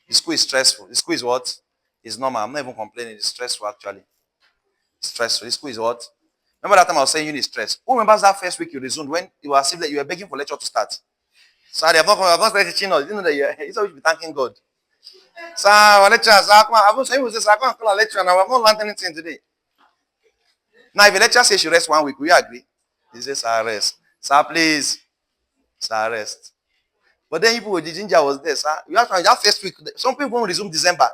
The school is stressful. The school is what? It's normal. I'm not even complaining. It's stressful, actually. It's stressful. The school is what? Remember that time I was saying you need stress? Who remembers that first week you resumed when you were saying that you were begging for lecture to start? Sorry, I've not started teaching us. You know that you should be thanking God. Sir, our lecture, sir, I've been saying, sir, I can't call a lecture now. I've not learned anything today. Now, if a lecturer says you rest 1 week, will you agree? He says, sir, rest. Sir, please. Sir, rest. But then people with the ginger was there, sir. You have to that first week. Some people won't resume December.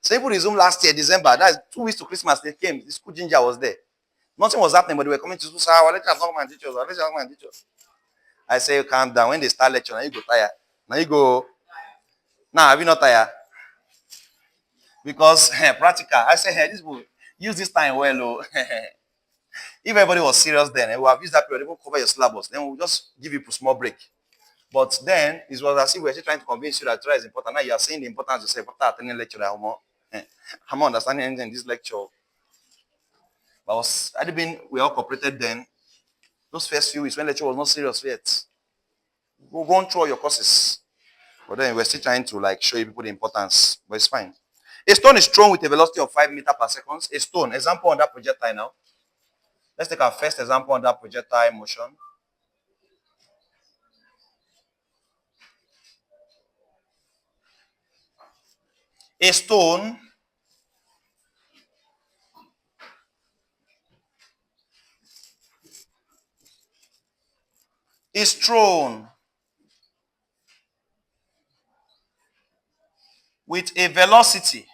Some people resumed last year, December. That's 2 weeks to Christmas. They came. The school ginger was there. Nothing was happening, but they were coming to school. Sir, our lecturer not come and teach us. Our lecturer come and teach us. I say, calm down. When they start lecture, now you go tired. Now you go. Now, have you not tired? Because practical. I say, hey, this will use this time well. Oh. If everybody was serious then, we have used that period, even cover your syllabus. Then we'll just give you a small break. But then it was as if we were still trying to convince you that Torah is important. Now you are saying the importance yourself after attending lecture. I'm not understanding anything in this lecture. But we all cooperated then. Those first few weeks when lecture was not serious yet. Go on through all your courses. But then we're still trying to like show you people the importance. But it's fine. A stone is thrown with a velocity of 5 meters per second. A stone. Example on that projectile now. Let's take our first example on that projectile motion. A stone is thrown with a velocity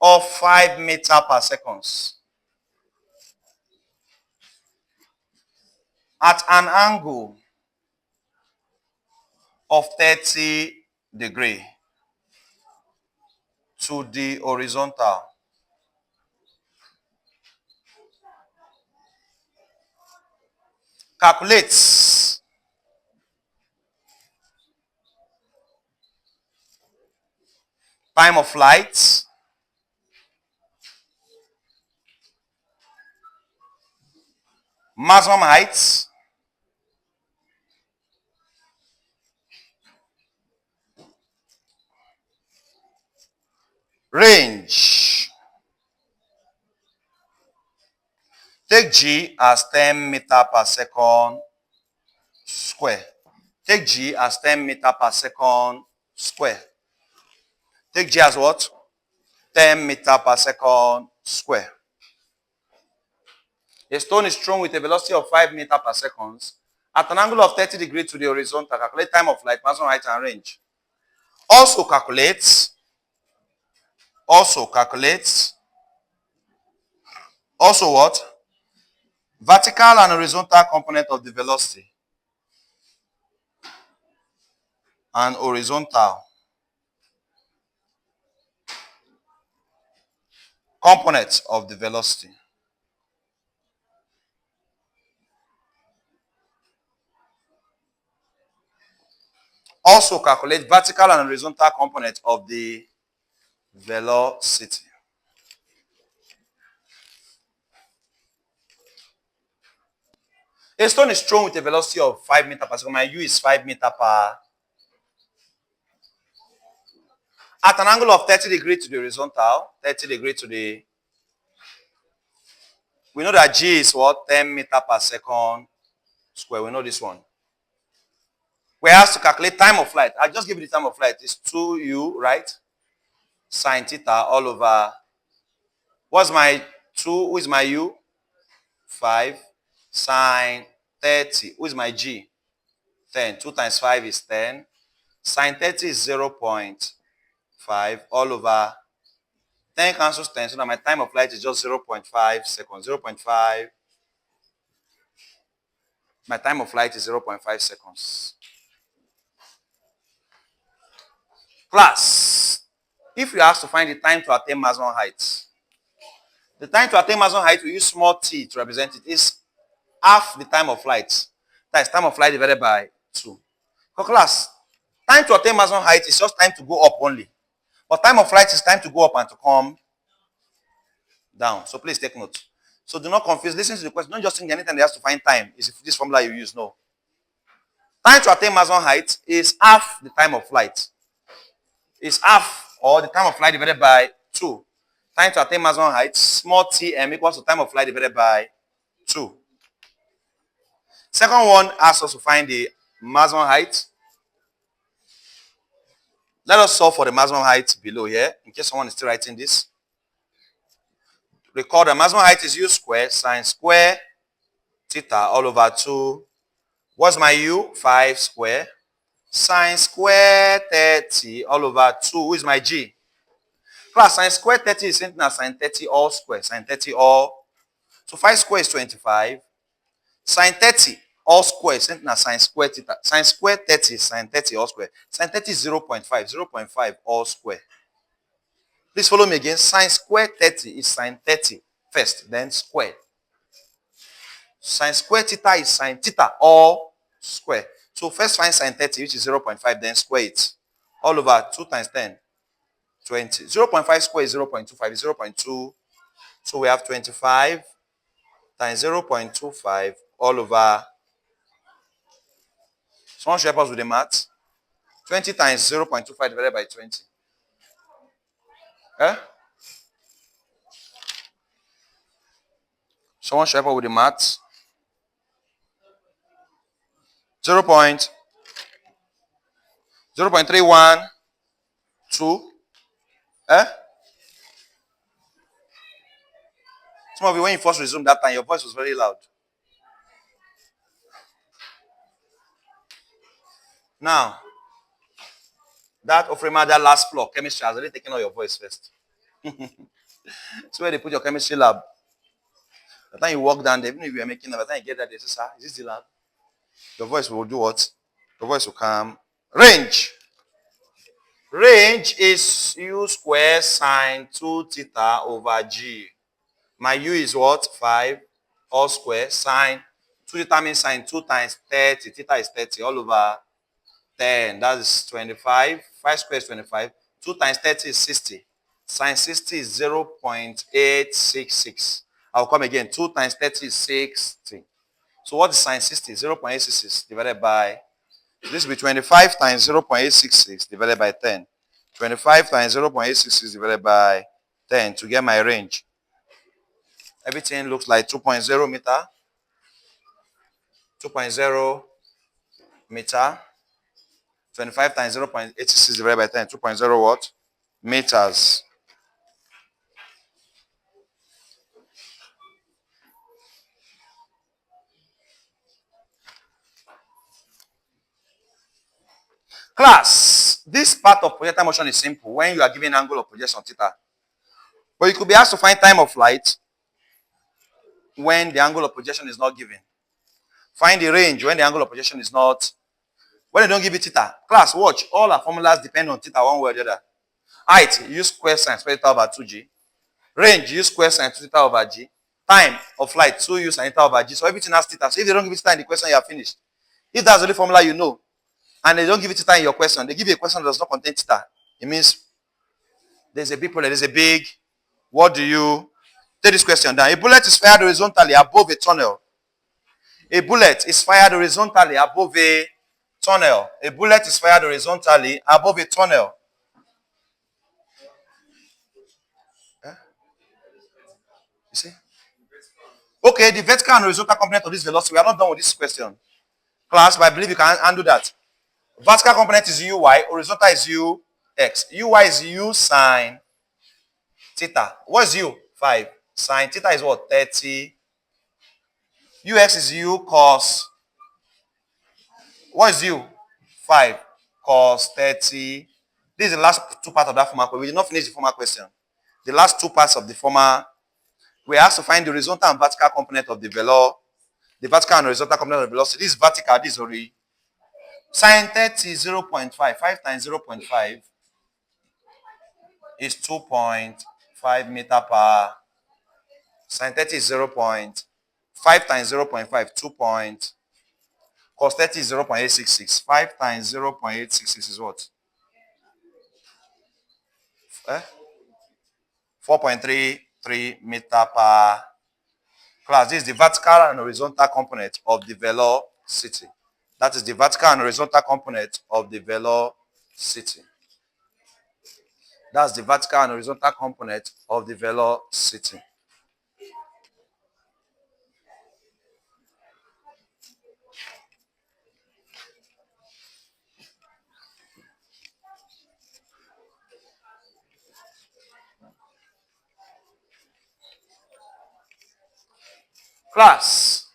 of 5 meters per second at an angle of 30 degrees to the horizontal. Calculate time of flight, maximum height, range. Take G as 10 meters per second square. Take G as 10 meters per second square. Take G as what? 10 meters per second square. A stone is thrown with a velocity of 5 meters per second at an angle of 30 degrees to the horizontal. Calculate time of flight, maximum height, and range. Also calculate what? Vertical and horizontal component of the velocity. And horizontal components of the velocity. Also calculate vertical and horizontal component of the velocity. A stone is thrown with a velocity of 5 meters per second. My u is 5 meters per. At an angle of 30 degrees to the horizontal, 30 degrees to the. We know that g is what? 10 meters per second square. We know this one. We have to calculate time of flight. I just give you the time of flight. It's 2u, right? Sine theta all over. What's my 2? Who is my u? 5. Sine 30. Who is my g? 10. 2 times 5 is 10. Sine 30 is 0.5 all over. 10 cancels 10, so that my time of flight is just 0.5 seconds. 0.5. My time of flight is 0.5 seconds. Class, if you ask to find the time to attain maximum height, the time to attain maximum height, we use small t to represent it. Is half the time of flight. That is time of flight divided by 2. For class, time to attain maximum height is just time to go up only. But time of flight is time to go up and to come down. So please take note. So do not confuse. Listen to the question. Don't just think anything that has to find time is this formula you use. No. Time to attain maximum height is half the time of flight. Is half or the time of flight divided by 2. Time to attain maximum height, small tm equals to time of flight divided by 2. Second one asks us to find the maximum height. Let us solve for the maximum height below here, in case someone is still writing this. Recall the maximum height is u squared sine square theta all over 2. What's my u? 5 square. Sine square 30 all over 2. Who is my g? Class, sine square 30 is same thing as sine 30 all square. Sine 30 all. So 5 square is 25. Sine 30 all square is same thing as sine square theta. Sine square 30 is sine 30 all square. Sine 30 is 0.5. 0.5 all square. Please follow me again. Sine square 30 is sine 30 first, then square. Sine square theta is sine theta all square. So first find sine 30, which is 0.5, then square it. All over 2 times 10, 20. 0.5 square is 0.25, is 0.2. So we have 25 times 0.25 all over. Someone should help us with the math. 20 times 0.25 divided by 20. Eh? Someone should help us with the math. 0.312. Eh? Some of you, when you first resumed that time, your voice was very loud. Now, that Ofrema, that last floor, chemistry, has already taken all your voice first. That's where they put your chemistry lab. By the time you walk down there, even if you are making, by the time you get there, they say, sir, is this the lab? Your voice will do what? Your voice will come. Range. Range is u square sine 2 theta over g. My u is what? 5 all square sine 2 theta means sine 2 times 30. Theta is 30 all over 10. That is 25. 5 square is 25. 2 times 30 is 60. Sine 60 is 0.866. I'll come again. 2 times 30 is 60. So what is sine 60? 0.866 divided by, this will be 25 times 0.866 divided by 10. 25 times 0.866 divided by 10 to get my range. Everything looks like 2.0 meter. 2.0 meter. 25 times 0.866 divided by 10. 2.0 what? Meters. Class, this part of projectile motion is simple when you are given angle of projection theta. But you could be asked to find time of flight when the angle of projection is not given. Find the range when the angle of projection is not. When they don't give you theta. Class, watch. All our formulas depend on theta one way or the other. Height, use square sine theta over 2g. Range, use square sine theta over g. Time of flight, 2 use sine theta over g. So everything has theta. So if they don't give you theta in the question, you are finished. If that's the only formula you know, and they don't give you theta in your question, they give you a question that does not contain theta. It means there's a big problem, there's a big, what do you, take this question down. A bullet is fired horizontally above a tunnel. A bullet is fired horizontally above a tunnel. A bullet is fired horizontally above a tunnel. You see? Okay, the vertical and horizontal component of this velocity. We are not done with this question. Class, but I believe you can handle that. Vertical component is uy, horizontal is ux. Uy is u sine theta. What is u? 5. Sine theta is what? 30. Ux is u cos. What is u? 5. Cos 30. This is the last two parts of that former question. We did not finish the former question. The last two parts of the former, we asked to find the horizontal and vertical component of the velocity. The vertical and horizontal component of the velocity. This is vertical, this is horizontal. Sine 30 is 0.5. 5 times 0.5 is 2.5 meter per. Sine 30 is 0.5 times 0.5, 2 point. Cos 30 is 0.866. 5 times 0.866 is what? 4.33 meter per. Class, this is the vertical and horizontal component of the velocity. That is the vertical and horizontal component of the velocity. That's the vertical and horizontal component of the velocity. Class,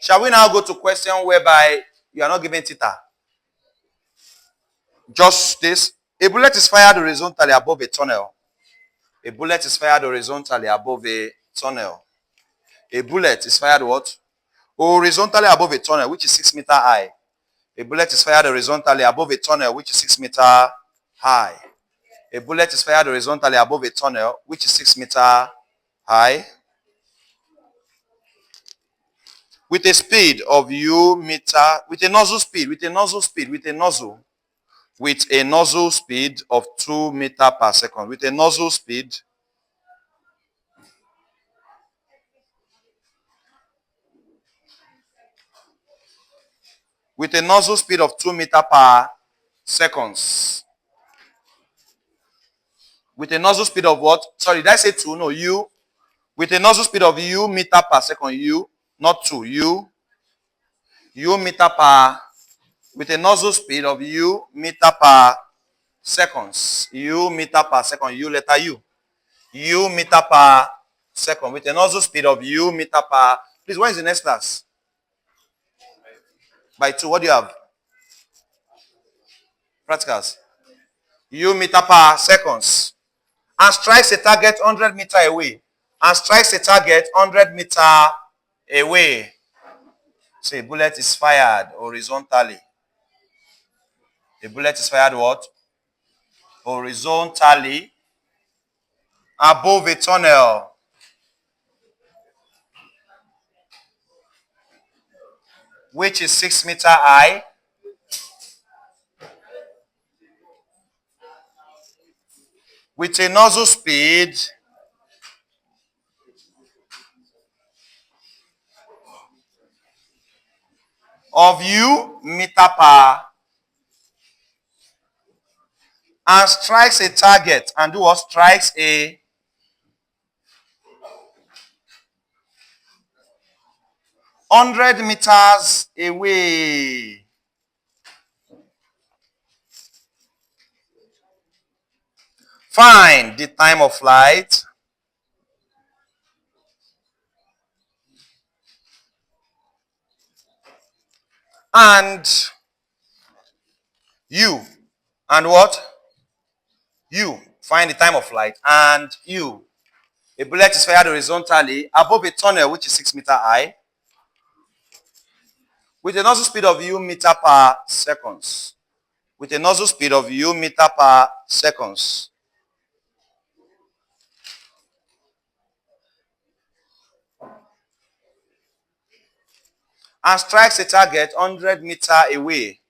shall we now go to question whereby you are not given theta? Just this. A bullet is fired horizontally above a tunnel. A bullet is fired horizontally above a tunnel. A bullet is fired what? Horizontally above a tunnel, which is 6 meter high. A bullet is fired horizontally above a tunnel, which is 6 meter high. A bullet is fired horizontally above a tunnel, which is 6 meter high. With a speed of u meter, with a nozzle speed of 2 meter per second. With a nozzle speed of 2 meter per seconds. With a nozzle speed of what? Sorry, did I say 2? No, u. With a nozzle speed of u meter per second, u, not 2, u meter per, with a nozzle speed of u meter per seconds, u meter per second, u letter u meter per second, with a nozzle speed of u meter per, please, when is the next class? By 2, what do you have? Practicals. U meter per seconds. And strikes a target 100 meter away. And strikes a target 100 meter away. So a bullet is fired horizontally. A bullet is fired what? Horizontally above a tunnel. Which is 6 meter high. With a nozzle speed of u meter per, and strikes a target and do what? Strikes a 100 meters away. Find the time of flight and u. And what? U. Find the time of flight and u. A bullet is fired horizontally above a tunnel which is 6 meter high with a nozzle speed of u meter per seconds. With a nozzle speed of u meter per seconds. And strikes a target 100 meter away.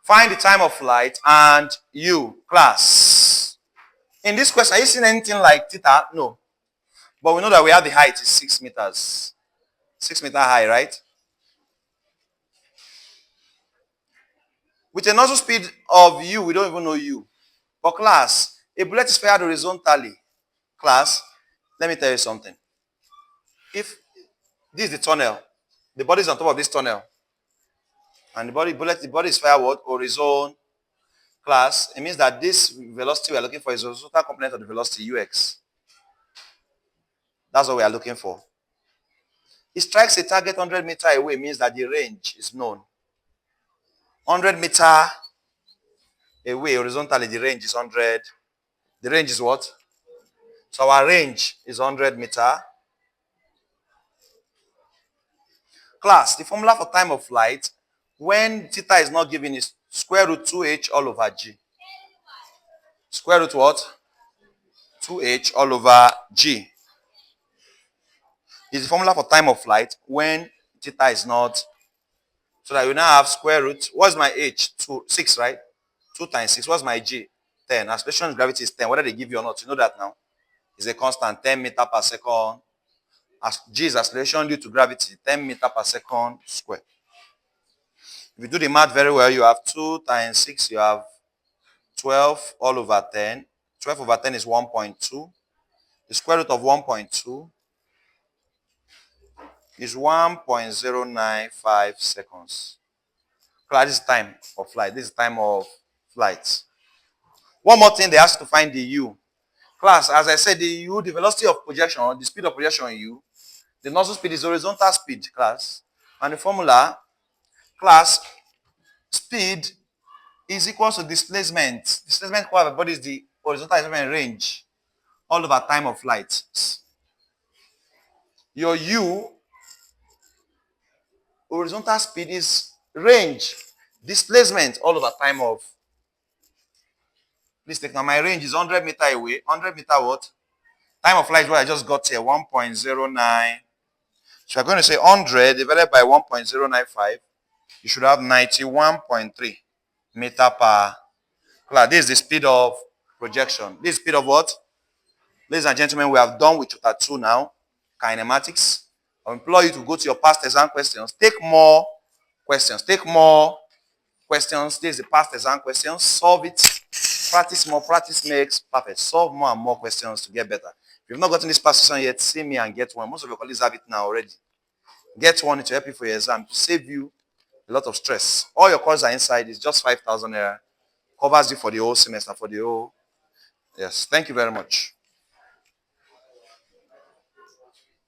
Find the time of flight and u. Class. In this question, are you seeing anything like theta? No. But we know that we have the height is 6 meters. 6 meter high, right? With a nozzle speed of u, we don't even know u. But class, a bullet is fired horizontally. Class, let me tell you something. If this is the tunnel, the body is on top of this tunnel, and the body is fired what? Horizontal. Class, it means that this velocity we are looking for is the horizontal component of the velocity ux. That's what we are looking for. It strikes a target 100 meter away, means that the range is known. 100 meter away horizontally, the range is 100. The range is what? So our range is 100 meter. Class, the formula for time of flight when theta is not given is square root 2h all over g. Square root what? 2h all over g. Is the formula for time of flight when theta is not. So that you now have square root. What's my h? 6, right? 2 times 6. What's my g? 10. Acceleration of gravity is 10. Whether they give you or not, you know that now. It's a constant, 10 meter per second. As g is acceleration due to gravity, 10 meter per second square. If you do the math very well, you have 2 times 6, you have 12 all over 10. 12 over 10 is 1.2. The square root of 1.2 is 1.095 seconds. Class, this is time of flight. This is time of flight. One more thing, they ask you to find the u. Class, as I said, the u, the velocity of projection, the speed of projection u, the nozzle speed is horizontal speed, class. And the formula, class, speed is equal to displacement. Displacement of the body is the horizontal displacement range all over time of flight. Your u, horizontal speed, is range. Displacement all over time of. Please take now. My range is 100 meter away. 100 meter what? Time of flight, what I just got here, 1.09. So we're going to say 100 divided by 1.095. You should have 91.3 meter per. Class, this is the speed of projection. This is speed of what? Ladies and gentlemen, we have done with chapter 2 now, kinematics. I implore you to go to your past exam questions. Take more questions. Take more questions. This is the past exam questions. Solve it. Practice more. Practice makes perfect. Solve more and more questions to get better. If you've not gotten this past question yet, see me and get one. Most of your colleagues have it now already. Get one to help you for your exam, to save you a lot of stress. All your courses are inside. It's just 5,000 naira. Covers you for the whole semester, for the whole. Yes. Thank you very much.